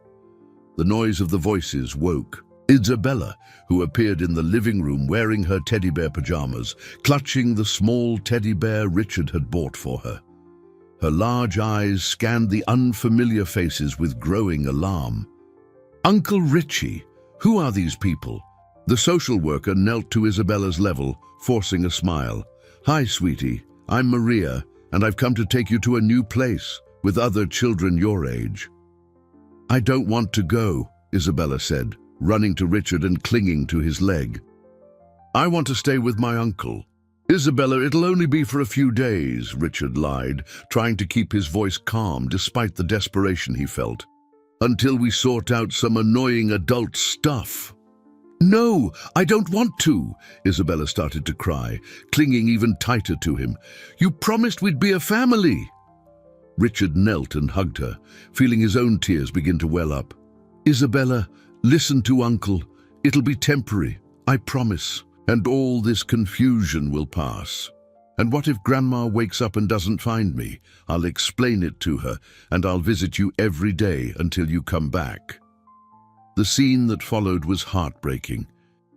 The noise of the voices woke Isabella, who appeared in the living room wearing her teddy bear pajamas, clutching the small teddy bear Richard had bought for her. Her large eyes scanned the unfamiliar faces with growing alarm. Uncle Richie, who are these people? The social worker knelt to Isabella's level, forcing a smile. Hi, sweetie, I'm Maria, and I've come to take you to a new place with other children your age. I don't want to go, Isabella said, running to Richard and clinging to his leg. I want to stay with my uncle. Isabella, it'll only be for a few days, Richard lied, trying to keep his voice calm despite the desperation he felt. Until we sort out some annoying adult stuff. No, I don't want to, Isabella started to cry, clinging even tighter to him. You promised we'd be a family. Richard knelt and hugged her, feeling his own tears begin to well up. Isabella, listen to Uncle. It'll be temporary, I promise. And all this confusion will pass. And what if Grandma wakes up and doesn't find me? I'll explain it to her, and I'll visit you every day until you come back. The scene that followed was heartbreaking.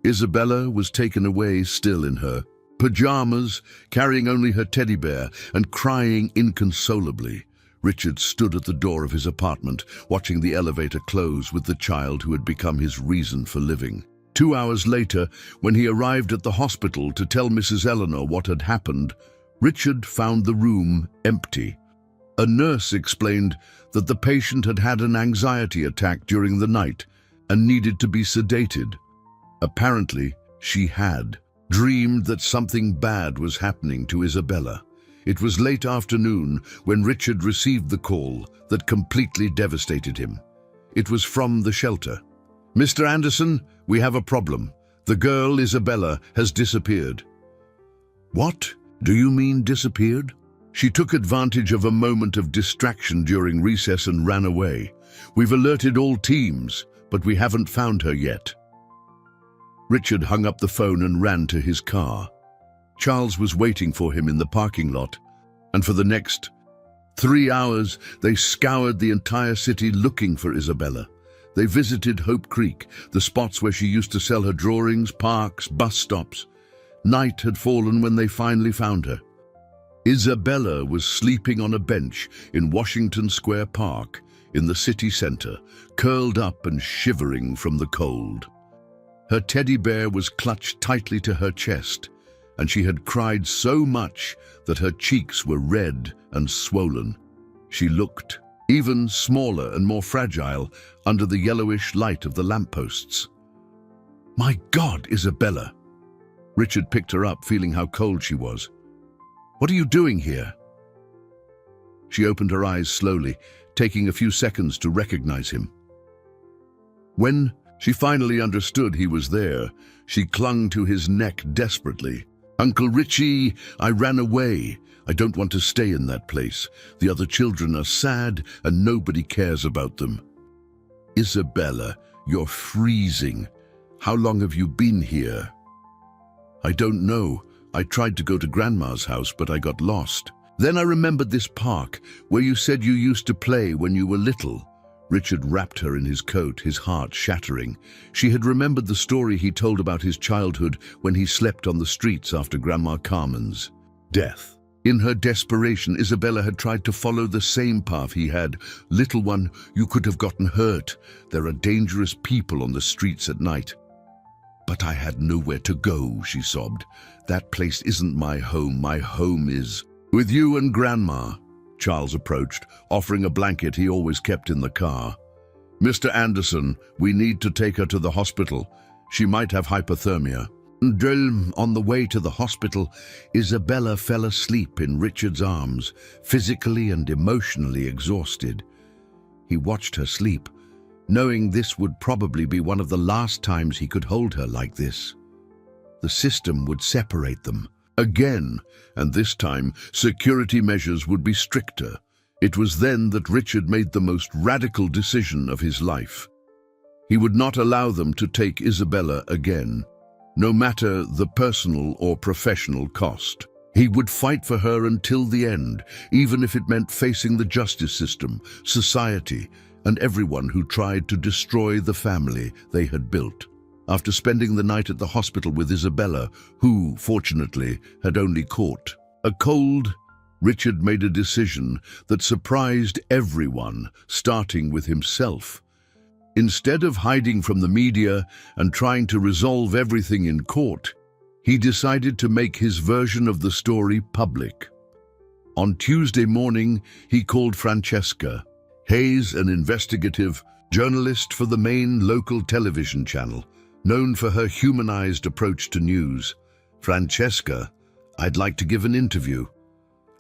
Isabella was taken away still in her pajamas, carrying only her teddy bear and crying inconsolably. Richard stood at the door of his apartment, watching the elevator close with the child who had become his reason for living. 2 hours later, when he arrived at the hospital to tell Mrs. Eleanor what had happened, Richard found the room empty. A nurse explained that the patient had had an anxiety attack during the night and needed to be sedated. Apparently, she had dreamed that something bad was happening to Isabella. It was late afternoon when Richard received the call that completely devastated him. It was from the shelter. Mr. Anderson, we have a problem. The girl, Isabella, has disappeared. What? Do you mean disappeared? She took advantage of a moment of distraction during recess and ran away. We've alerted all teams, but we haven't found her yet. Richard hung up the phone and ran to his car. Charles was waiting for him in the parking lot, and for the next 3 hours, they scoured the entire city looking for Isabella. They visited Hope Creek, the spots where she used to sell her drawings, parks, bus stops. Night had fallen when they finally found her. Isabella was sleeping on a bench in Washington Square Park, in the city center, curled up and shivering from the cold. Her teddy bear was clutched tightly to her chest, and she had cried so much that her cheeks were red and swollen. She looked even smaller and more fragile under the yellowish light of the lampposts. "My God, Isabella!" Richard picked her up, feeling how cold she was. "What are you doing here?" She opened her eyes slowly, taking a few seconds to recognize him. When she finally understood he was there, she clung to his neck desperately. "Uncle Richie, I ran away. I don't want to stay in that place. The other children are sad and nobody cares about them." "Isabella, you're freezing. How long have you been here?" "I don't know. I tried to go to Grandma's house, but I got lost. Then I remembered this park where you said you used to play when you were little." Richard wrapped her in his coat, his heart shattering. She had remembered the story he told about his childhood when he slept on the streets after Grandma Carmen's death. In her desperation, Isabella had tried to follow the same path he had. "Little one, you could have gotten hurt. There are dangerous people on the streets at night." "But I had nowhere to go," she sobbed. "That place isn't my home. My home is with you and Grandma." Charles approached, offering a blanket he always kept in the car. "Mr. Anderson, we need to take her to the hospital. She might have hypothermia." On the way to the hospital, Isabella fell asleep in Richard's arms, physically and emotionally exhausted. He watched her sleep, knowing this would probably be one of the last times he could hold her like this. The system would separate them again, and this time security measures would be stricter. It was then that Richard made the most radical decision of his life. He would not allow them to take Isabella again, no matter the personal or professional cost. He would fight for her until the end, even if it meant facing the justice system, society, and everyone who tried to destroy the family they had built. After spending the night at the hospital with Isabella, who, fortunately, had only caught a cold, Richard made a decision that surprised everyone, starting with himself. Instead of hiding from the media and trying to resolve everything in court, he decided to make his version of the story public. On Tuesday morning, he called Francesca Hayes, an investigative journalist for the main local television channel, known for her humanized approach to news. "Francesca, I'd like to give an interview.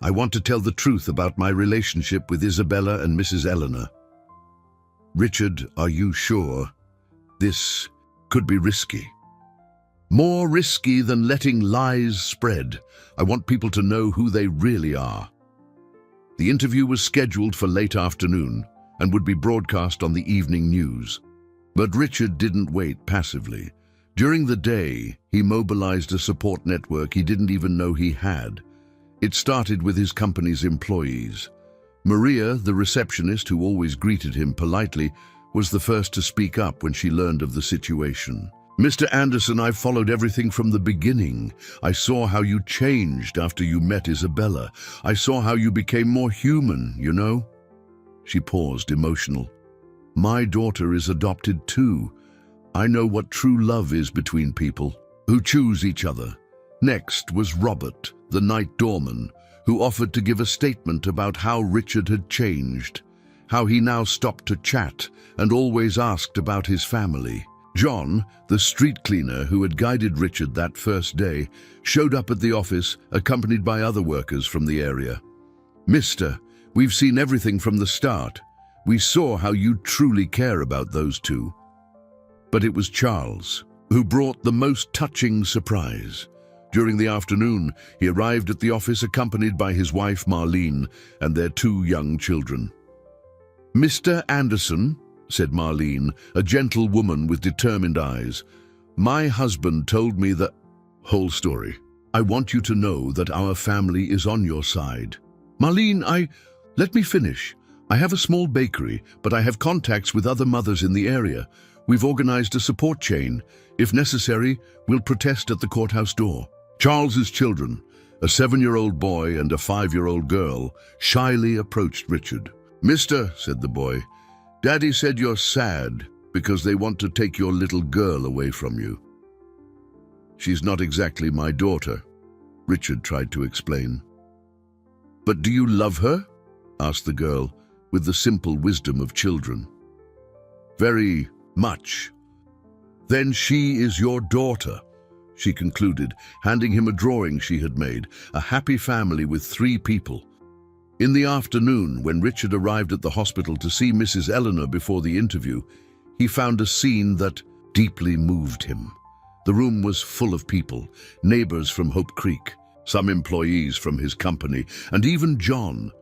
I want to tell the truth about my relationship with Isabella and Mrs. Eleanor." "Richard, are you sure? This could be risky." "More risky than letting lies spread. I want people to know who they really are." The interview was scheduled for late afternoon and would be broadcast on the evening news. But Richard didn't wait passively. During the day, he mobilized a support network he didn't even know he had. It started with his company's employees. Maria, the receptionist who always greeted him politely, was the first to speak up when she learned of the situation. "Mr. Anderson, I followed everything from the beginning. I saw how you changed after you met Isabella. I saw how you became more human, you know." She paused, emotional. "My daughter is adopted too. I know what true love is between people who choose each other." Next was Robert, the night doorman, who offered to give a statement about how Richard had changed, how he now stopped to chat and always asked about his family. John, the street cleaner who had guided Richard that first day, showed up at the office accompanied by other workers from the area. "Mister, we've seen everything from the start. We saw how you truly care about those two." But it was Charles who brought the most touching surprise. During the afternoon, he arrived at the office accompanied by his wife Marlene and their 2 young children. "Mr. Anderson," said Marlene, a gentle woman with determined eyes, "my husband told me the whole story. I want you to know that our family is on your side." "Marlene, Let me finish. I have a small bakery, but I have contacts with other mothers in the area. We've organized a support chain. If necessary, we'll protest at the courthouse door. Charles's children, a 7-year-old boy and a 5-year-old girl, shyly approached Richard. "Mister," said the boy, "Daddy said you're sad because they want to take your little girl away from you." "She's not exactly my daughter," Richard tried to explain. "But do you love her?" asked the girl, with the simple wisdom of children. "Very much." "Then she is your daughter," she concluded, handing him a drawing she had made, a happy family with 3 people. In the afternoon, when Richard arrived at the hospital to see Mrs. Eleanor before the interview, he found a scene that deeply moved him. The room was full of people, neighbors from Hope Creek, some employees from his company, and even John.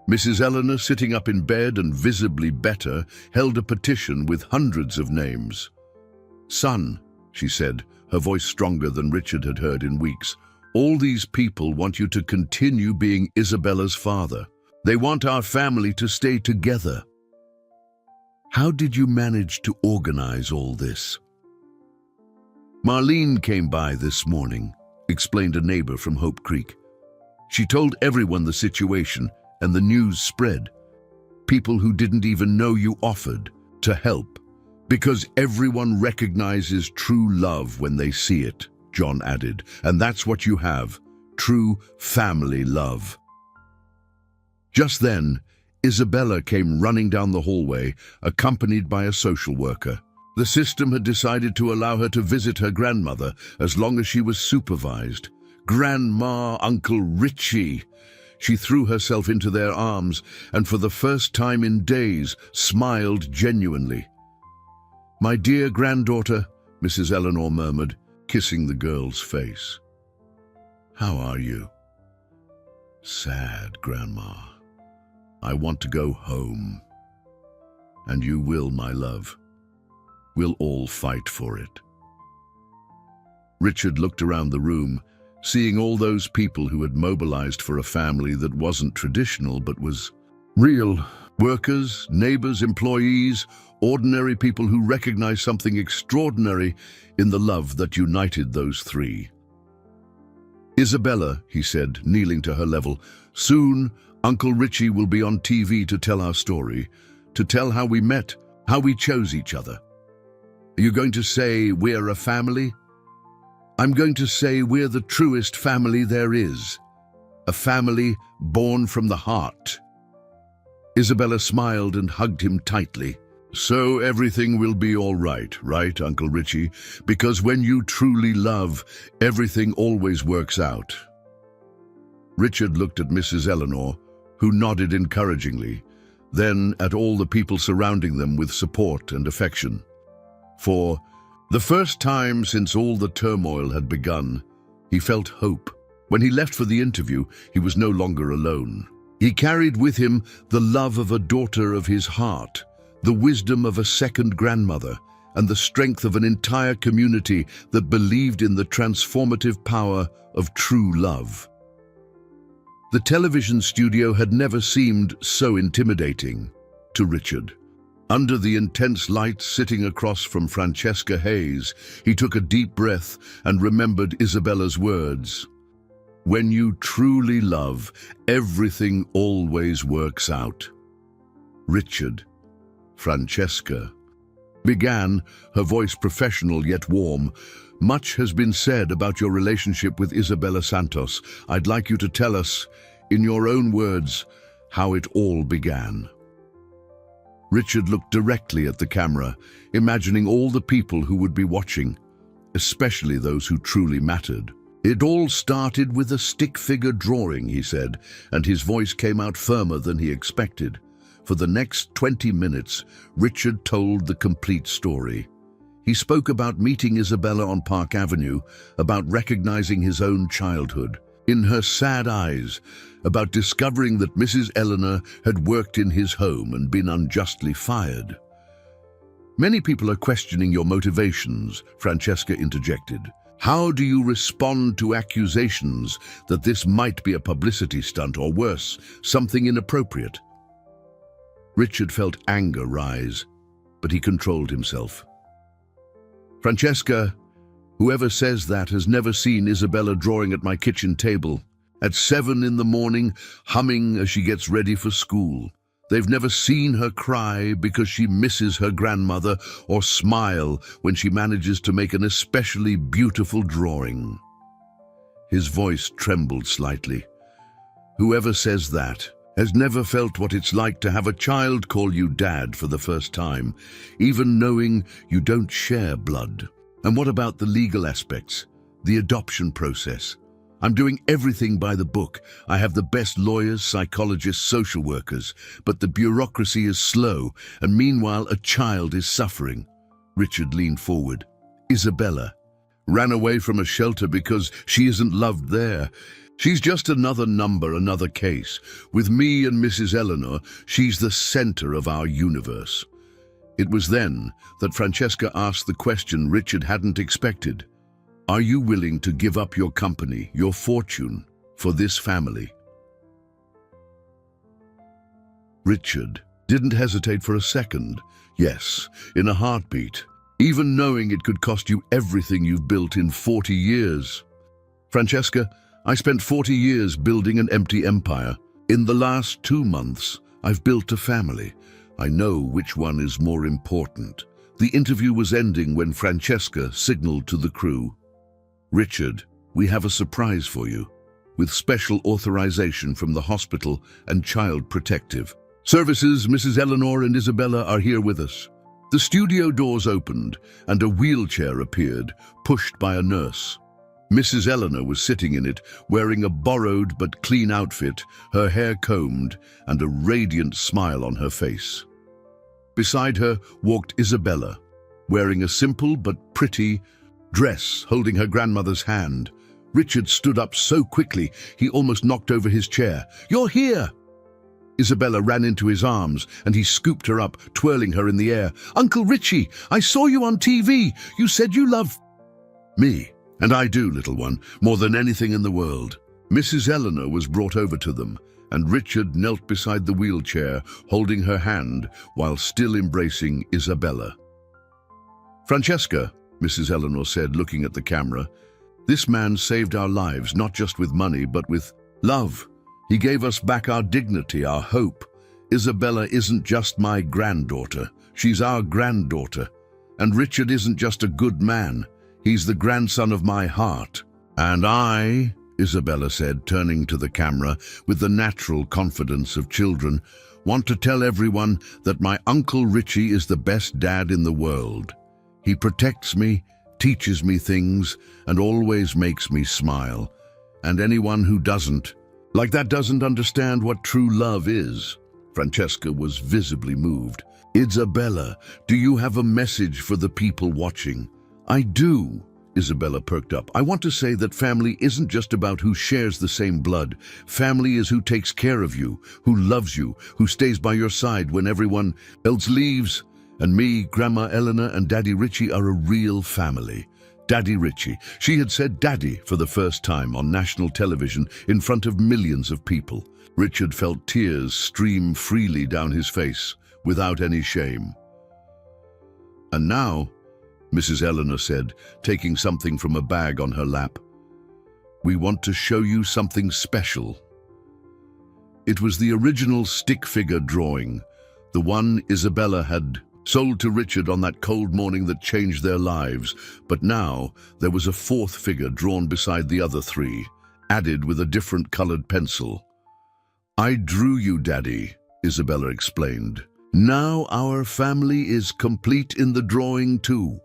Mrs. Eleanor, sitting up in bed and visibly better, held a petition with hundreds of names. "Son," she said, her voice stronger than Richard had heard in weeks, "all these people want you to continue being Isabella's father. They want our family to stay together. How did you manage to organize all this?" "Marlene came by this morning," explained a neighbor from Hope Creek. "She told everyone the situation, and the news spread. People who didn't even know you offered to help. Because everyone recognizes true love when they see it," John added, "and that's what you have, true family love." Just then, Isabella came running down the hallway, accompanied by a social worker. The system had decided to allow her to visit her grandmother as long as she was supervised. "Grandma, Uncle Richie!" She threw herself into their arms and for the first time in days smiled genuinely. "My dear granddaughter," Mrs. Eleanor murmured, kissing the girl's face. "How are you?" "Sad, Grandma. I want to go home." "And you will, my love. We'll all fight for it." Richard looked around the room, seeing all those people who had mobilized for a family that wasn't traditional but was real. Workers, neighbors, employees, ordinary people who recognized something extraordinary in the love that united those 3. "Isabella," he said, kneeling to her level, "soon Uncle Richie will be on TV to tell our story, to tell how we met, how we chose each other. Are you going to say we're a family? I'm going to say we're the truest family there is. A family born from the heart." Isabella smiled and hugged him tightly. "So everything will be all right, right, Uncle Richie? Because when you truly love, everything always works out." Richard looked at Mrs. Eleanor, who nodded encouragingly, then at all the people surrounding them with support and affection. For the first time since all the turmoil had begun, he felt hope. When he left for the interview, he was no longer alone. He carried with him the love of a daughter of his heart, the wisdom of a second grandmother, and the strength of an entire community that believed in the transformative power of true love. The television studio had never seemed so intimidating to Richard. Under the intense light sitting across from Francesca Hayes, he took a deep breath and remembered Isabella's words. "When you truly love, everything always works out." Richard, Francesca began, her voice professional yet warm. "Much has been said about your relationship with Isabella Santos. I'd like you to tell us, in your own words, how it all began." Richard looked directly at the camera, imagining all the people who would be watching, especially those who truly mattered. "It all started with a stick figure drawing," he said, and his voice came out firmer than he expected. For the next 20 minutes, Richard told the complete story. He spoke about meeting Isabella on Park Avenue, about recognizing his own childhood in her sad eyes, about discovering that Mrs. Eleanor had worked in his home and been unjustly fired. "Many people are questioning your motivations," Francesca interjected. "How do you respond to accusations that this might be a publicity stunt or worse, something inappropriate?" Richard felt anger rise, but he controlled himself. "Francesca, whoever says that has never seen Isabella drawing at my kitchen table at 7 in the morning, humming as she gets ready for school. They've never seen her cry because she misses her grandmother or smile when she manages to make an especially beautiful drawing." His voice trembled slightly. "Whoever says that has never felt what it's like to have a child call you dad for the first time, even knowing you don't share blood. And what about the legal aspects, the adoption process? I'm doing everything by the book. I have the best lawyers, psychologists, social workers, but the bureaucracy is slow, and meanwhile a child is suffering." Richard leaned forward. "Isabella ran away from a shelter because she isn't loved there. She's just another number, another case. With me and Mrs. Eleanor, she's the center of our universe." It was then that Francesca asked the question Richard hadn't expected. "Are you willing to give up your company, your fortune, for this family?" Richard didn't hesitate for a second. Yes, in a heartbeat, even knowing it could cost you everything you've built in 40 years. "Francesca, I spent 40 years building an empty empire. In the last 2 months, I've built a family. I know which one is more important." The interview was ending when Francesca signaled to the crew. "Richard, we have a surprise for you, with special authorization from the hospital and Child Protective Services. Mrs. Eleanor and Isabella are here with us." The studio doors opened and a wheelchair appeared, pushed by a nurse. Mrs. Eleanor was sitting in it, wearing a borrowed but clean outfit, her hair combed, and a radiant smile on her face. Beside her walked Isabella, wearing a simple but pretty dress, holding her grandmother's hand. Richard stood up so quickly he almost knocked over his chair. "You're here!" Isabella ran into his arms and he scooped her up, twirling her in the air. "Uncle Richie, I saw you on TV. You said you love me." "And I do, little one, more than anything in the world." Mrs. Eleanor was brought over to them, and Richard knelt beside the wheelchair, holding her hand while still embracing Isabella. "Francesca," Mrs. Eleanor said, looking at the camera, "this man saved our lives, not just with money, but with love. He gave us back our dignity, our hope. Isabella isn't just my granddaughter, she's our granddaughter. And Richard isn't just a good man, he's the grandson of my heart." "And I," Isabella said, turning to the camera with the natural confidence of children, "want to tell everyone that my Uncle Richie is the best dad in the world. He protects me, teaches me things, and always makes me smile. And anyone who doesn't understand what true love is." Francesca was visibly moved. "Isabella, do you have a message for the people watching?" "I do," Isabella perked up. "I want to say that family isn't just about who shares the same blood. Family is who takes care of you, who loves you, who stays by your side when everyone else leaves. And me, Grandma Eleanor, and Daddy Richie are a real family." Daddy Richie. She had said Daddy for the first time on national television in front of millions of people. Richard felt tears stream freely down his face, without any shame. "And now," Mrs. Eleanor said, taking something from a bag on her lap, "we want to show you something special." It was the original stick figure drawing, the one Isabella had sold to Richard on that cold morning that changed their lives. But now there was a fourth figure drawn beside the other three, added with a different colored pencil. "I drew you, Daddy," Isabella explained. "Now our family is complete in the drawing too."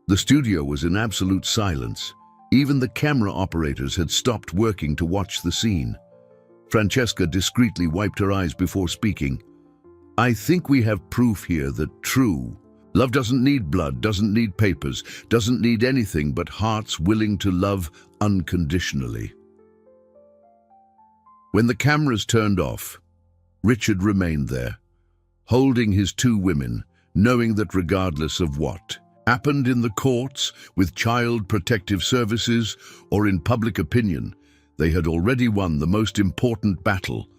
The studio was in absolute silence. Even the camera operators had stopped working to watch the scene. Francesca discreetly wiped her eyes before speaking. "I think we have proof here that true love doesn't need blood, doesn't need papers, doesn't need anything but hearts willing to love unconditionally." When the cameras turned off, Richard remained there, holding his two women, knowing that regardless of what happened in the courts, with Child Protective Services, or in public opinion, they had already won the most important battle,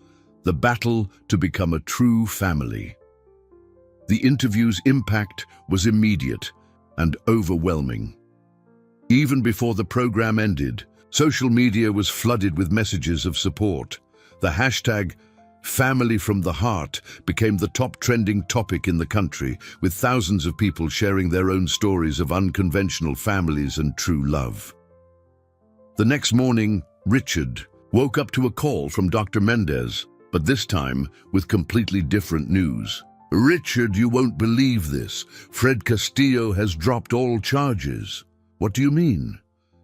the battle to become a true family. The interview's impact was immediate and overwhelming. Even before the program ended, social media was flooded with messages of support. The hashtag Family from the Heart became the top trending topic in the country, with thousands of people sharing their own stories of unconventional families and true love. The next morning, Richard woke up to a call from Dr. Mendez, but this time with completely different news. "Richard, you won't believe this. Fred Castillo has dropped all charges." "What do you mean?"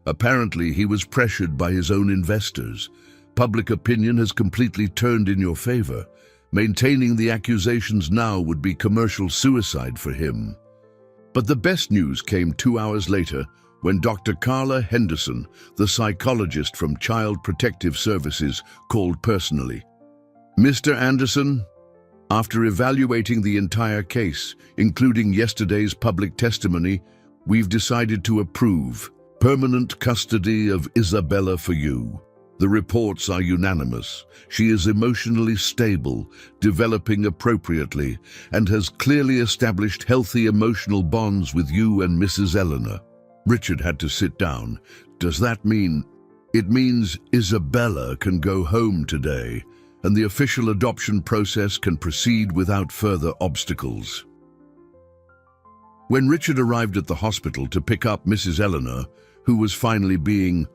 "Apparently he was pressured by his own investors. Public opinion has completely turned in your favor. Maintaining the accusations now would be commercial suicide for him." But the best news came 2 hours later, when Dr. Carla Henderson, the psychologist from Child Protective Services, called personally. "Mr. Anderson, after evaluating the entire case, including yesterday's public testimony, we've decided to approve permanent custody of Isabella for you. The reports are unanimous. She is emotionally stable, developing appropriately, and has clearly established healthy emotional bonds with you and Mrs. Eleanor." Richard had to sit down. "Does that mean—" "It means Isabella can go home today, and the official adoption process can proceed without further obstacles." When Richard arrived at the hospital to pick up Mrs. Eleanor, who was finally being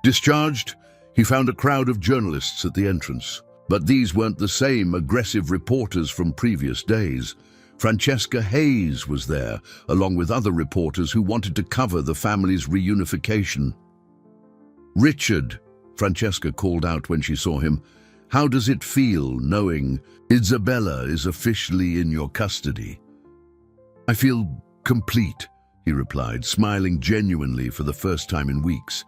discharged, he found a crowd of journalists at the entrance. But these weren't the same aggressive reporters from previous days. Francesca Hayes was there, along with other reporters who wanted to cover the family's reunification. "Richard," Francesca called out when she saw him, "how does it feel knowing Isabella is officially in your custody?" "I feel complete," he replied, smiling genuinely for the first time in weeks.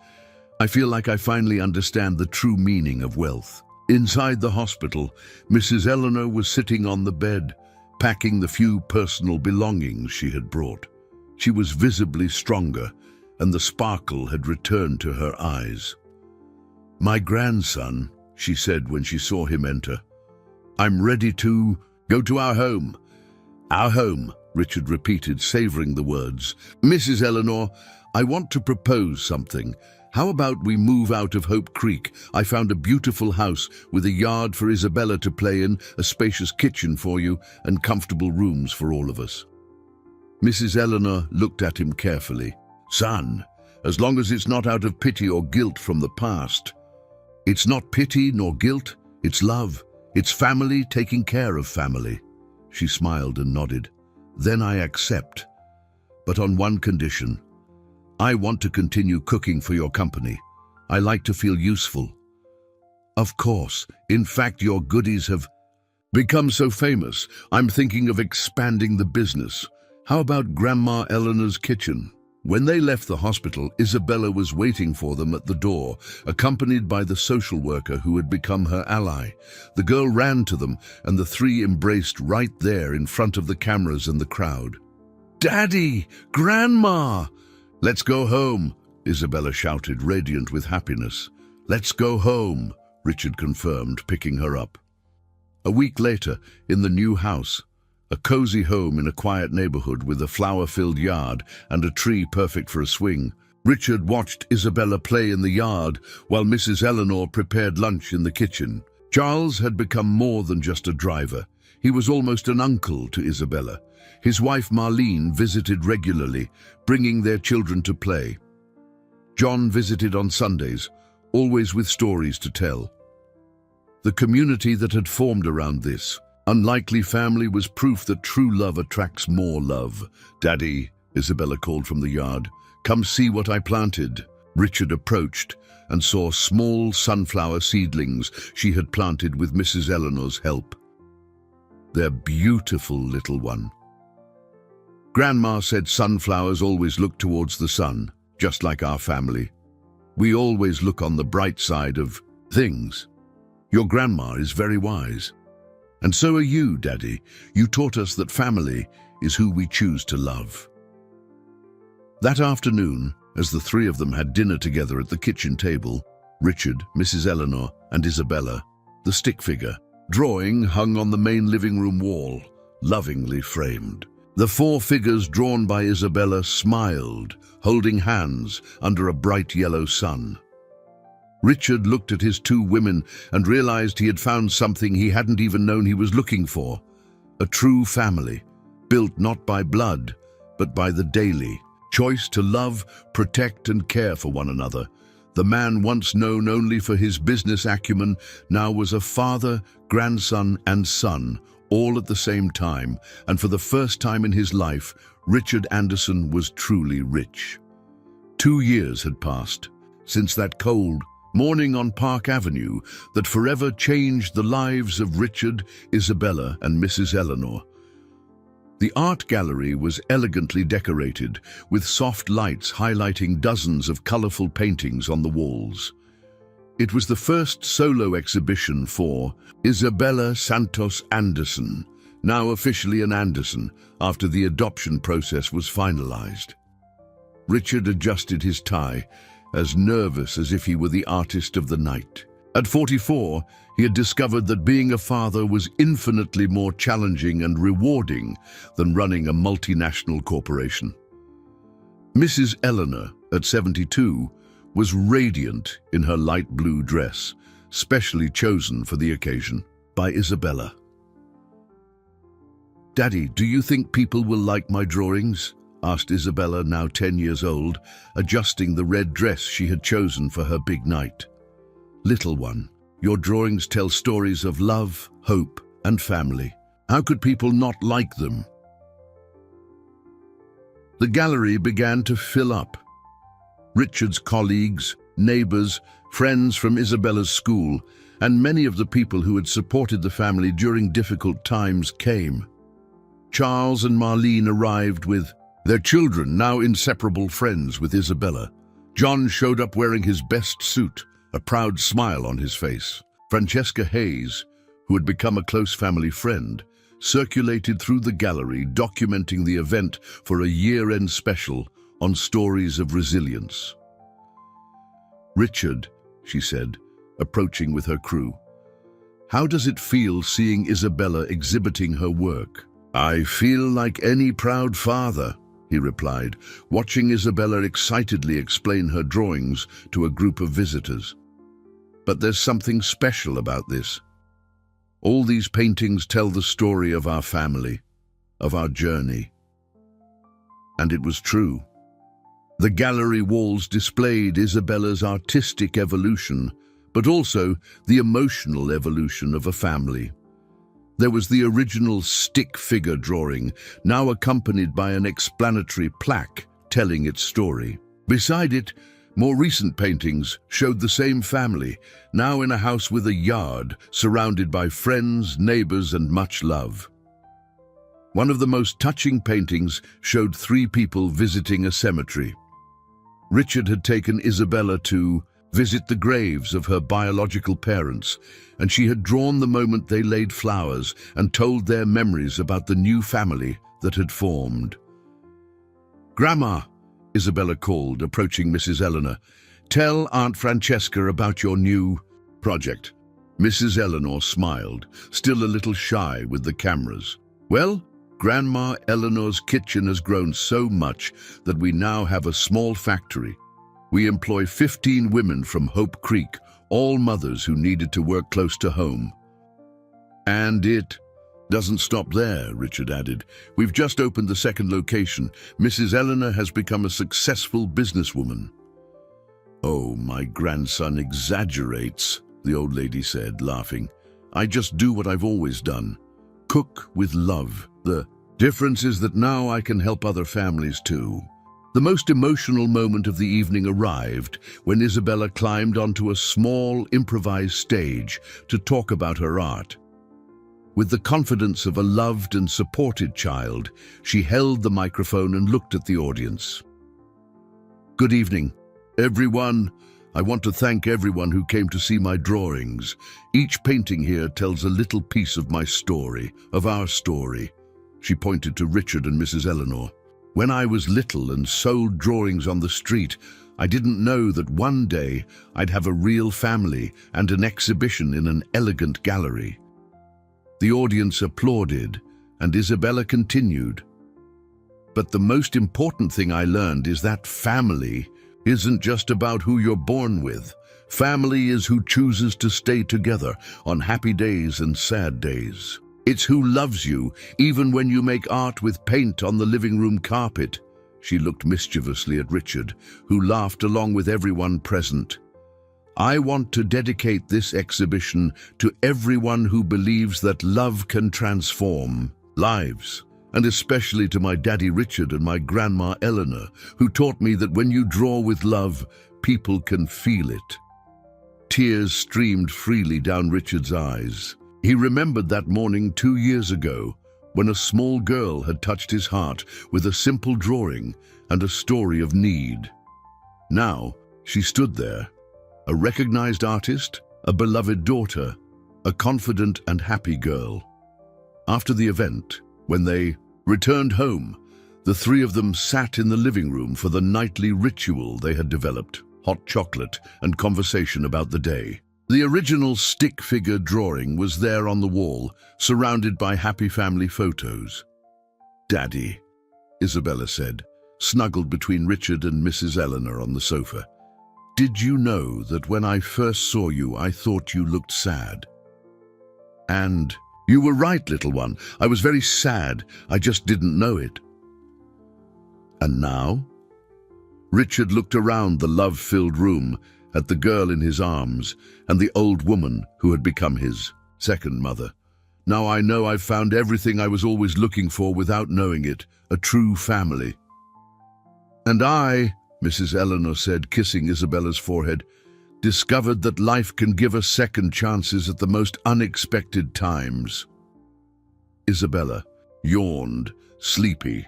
"I feel like I finally understand the true meaning of wealth." Inside the hospital, Mrs. Eleanor was sitting on the bed, packing the few personal belongings she had brought. She was visibly stronger, and the sparkle had returned to her eyes. "My grandson," she said when she saw him enter. "I'm ready to go to our home." "Our home," Richard repeated, savoring the words. "Mrs. Eleanor, I want to propose something. How about we move out of Hope Creek? I found a beautiful house with a yard for Isabella to play in, a spacious kitchen for you, and comfortable rooms for all of us." Mrs. Eleanor looked at him carefully. "Son, as long as it's not out of pity or guilt from the past." "It's not pity nor guilt, it's love. It's family taking care of family." She smiled and nodded. "Then I accept. But on one condition. I want to continue cooking for your company. I like to feel useful." "Of course. In fact, your goodies have become so famous, I'm thinking of expanding the business. How about Grandma Eleanor's kitchen?" When they left the hospital, Isabella was waiting for them at the door, accompanied by the social worker who had become her ally. The girl ran to them, and the three embraced right there in front of the cameras and the crowd. "Daddy! Grandma!" "Let's go home," Isabella shouted, radiant with happiness. "Let's go home," Richard confirmed, picking her up. A week later, in the new house, a cozy home in a quiet neighborhood with a flower-filled yard and a tree perfect for a swing, Richard watched Isabella play in the yard while Mrs. Eleanor prepared lunch in the kitchen. Charles had become more than just a driver. He was almost an uncle to Isabella. His wife Marlene visited regularly, bringing their children to play. John visited on Sundays, always with stories to tell. The community that had formed around this unlikely family was proof that true love attracts more love. "Daddy," Isabella called from the yard, "come see what I planted." Richard approached and saw small sunflower seedlings she had planted with Mrs. Eleanor's help. "They're beautiful, little one." "Grandma said sunflowers always look towards the sun, just like our family. We always look on the bright side of things. Your grandma is very wise. And so are you, Daddy. You taught us that family is who we choose to love." That afternoon, as the three of them had dinner together at the kitchen table, Richard, Mrs. Eleanor, and Isabella, the stick figure, drawing hung on the main living room wall, lovingly framed. The four figures drawn by Isabella smiled, holding hands under a bright yellow sun. Richard looked at his two women and realized he had found something he hadn't even known he was looking for. A true family, built not by blood, but by the daily choice to love, protect, and care for one another. The man once known only for his business acumen now was a father, grandson, and son, all at the same time, and for the first time in his life, Richard Anderson was truly rich. 2 years had passed since that cold morning on Park Avenue that forever changed the lives of Richard, Isabella, and Mrs. Eleanor. The art gallery was elegantly decorated, with soft lights highlighting dozens of colorful paintings on the walls. It was the first solo exhibition for Isabella Santos Anderson, now officially an Anderson, after the adoption process was finalized. Richard adjusted his tie, as nervous as if he were the artist of the night. At 44, he had discovered that being a father was infinitely more challenging and rewarding than running a multinational corporation. Mrs. Eleanor, at 72, was radiant in her light blue dress, specially chosen for the occasion by Isabella. "Daddy, do you think people will like my drawings?" asked Isabella, now 10 years old, adjusting the red dress she had chosen for her big night. "Little one, your drawings tell stories of love, hope, and family. How could people not like them?" The gallery began to fill up. Richard's colleagues, neighbors, friends from Isabella's school, and many of the people who had supported the family during difficult times came. Charles and Marlene arrived with their children, now inseparable friends with Isabella. John showed up wearing his best suit, a proud smile on his face. Francesca Hayes, who had become a close family friend, circulated through the gallery documenting the event for a year-end special on stories of resilience. "Richard," she said, approaching with her crew, "how does it feel seeing Isabella exhibiting her work?" "I feel like any proud father," he replied, watching Isabella excitedly explain her drawings to a group of visitors. "But there's something special about this. All these paintings tell the story of our family, of our journey." And it was true. The gallery walls displayed Isabella's artistic evolution, but also the emotional evolution of a family. There was the original stick figure drawing, now accompanied by an explanatory plaque telling its story. Beside it, more recent paintings showed the same family, now in a house with a yard, surrounded by friends, neighbors, and much love. One of the most touching paintings showed 3 people visiting a cemetery. Richard had taken Isabella to visit the graves of her biological parents, and she had drawn the moment they laid flowers and told their memories about the new family that had formed. "Grandma," Isabella called, approaching Mrs. Eleanor, "tell Aunt Francesca about your new project." Mrs. Eleanor smiled, still a little shy with the cameras. "Well, Grandma Eleanor's kitchen has grown so much that we now have a small factory. We employ 15 women from Hope Creek, all mothers who needed to work close to home." "And it doesn't stop there," Richard added. "We've just opened the second location. Mrs. Eleanor has become a successful businesswoman." "Oh, my grandson exaggerates," the old lady said, laughing. "I just do what I've always done. Cook with love. The difference is that now I can help other families too." The most emotional moment of the evening arrived when Isabella climbed onto a small, improvised stage to talk about her art. With the confidence of a loved and supported child, she held the microphone and looked at the audience. "Good evening, everyone. I want to thank everyone who came to see my drawings. Each painting here tells a little piece of my story, of our story." She pointed to Richard and Mrs. Eleanor. "When I was little and sold drawings on the street, I didn't know that one day I'd have a real family and an exhibition in an elegant gallery. The audience applauded, and Isabella continued. But the most important thing I learned is that family isn't just about who you're born with. Family is who chooses to stay together on happy days and sad days. It's who loves you, even when you make art with paint on the living room carpet. She looked mischievously at Richard, who laughed along with everyone present. I want to dedicate this exhibition to everyone who believes that love can transform lives, and especially to my daddy Richard and my grandma Eleanor, who taught me that when you draw with love, people can feel it. Tears streamed freely down Richard's eyes. He remembered that morning 2 years ago, when a small girl had touched his heart with a simple drawing and a story of need. Now, she stood there, a recognized artist, a beloved daughter, a confident and happy girl. After the event, when they returned home, the three of them sat in the living room for the nightly ritual they had developed, hot chocolate and conversation about the day. The original stick figure drawing was there on the wall, surrounded by happy family photos. "Daddy," Isabella said, snuggled between Richard and Mrs. Eleanor on the sofa. "Did you know that when I first saw you, I thought you looked sad?" "And you were right, little one. I was very sad. I just didn't know it." "And now?" Richard looked around the love-filled room, at the girl in his arms and the old woman who had become his second mother. "Now I know I've found everything I was always looking for without knowing it, a true family." "And I," Mrs. Eleanor said, kissing Isabella's forehead, "discovered that life can give us second chances at the most unexpected times." Isabella yawned, sleepy.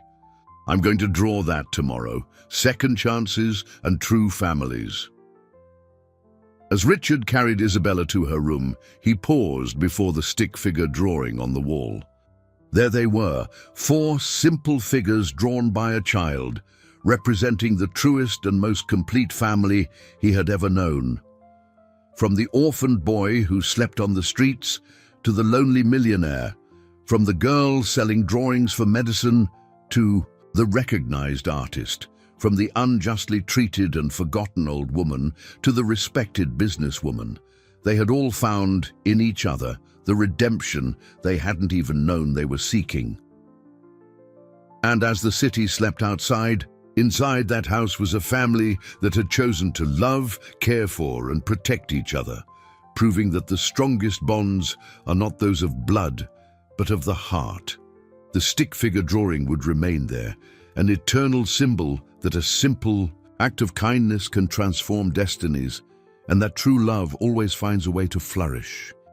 "I'm going to draw that tomorrow. Second chances and true families." As Richard carried Isabella to her room, he paused before the stick figure drawing on the wall. There they were, 4 simple figures drawn by a child, representing the truest and most complete family he had ever known. From the orphaned boy who slept on the streets to the lonely millionaire, from the girl selling drawings for medicine to the recognized artist, from the unjustly treated and forgotten old woman to the respected businesswoman, they had all found in each other the redemption they hadn't even known they were seeking. And as the city slept outside, inside that house was a family that had chosen to love, care for, and protect each other, proving that the strongest bonds are not those of blood, but of the heart. The stick figure drawing would remain there, an eternal symbol that a simple act of kindness can transform destinies, and that true love always finds a way to flourish.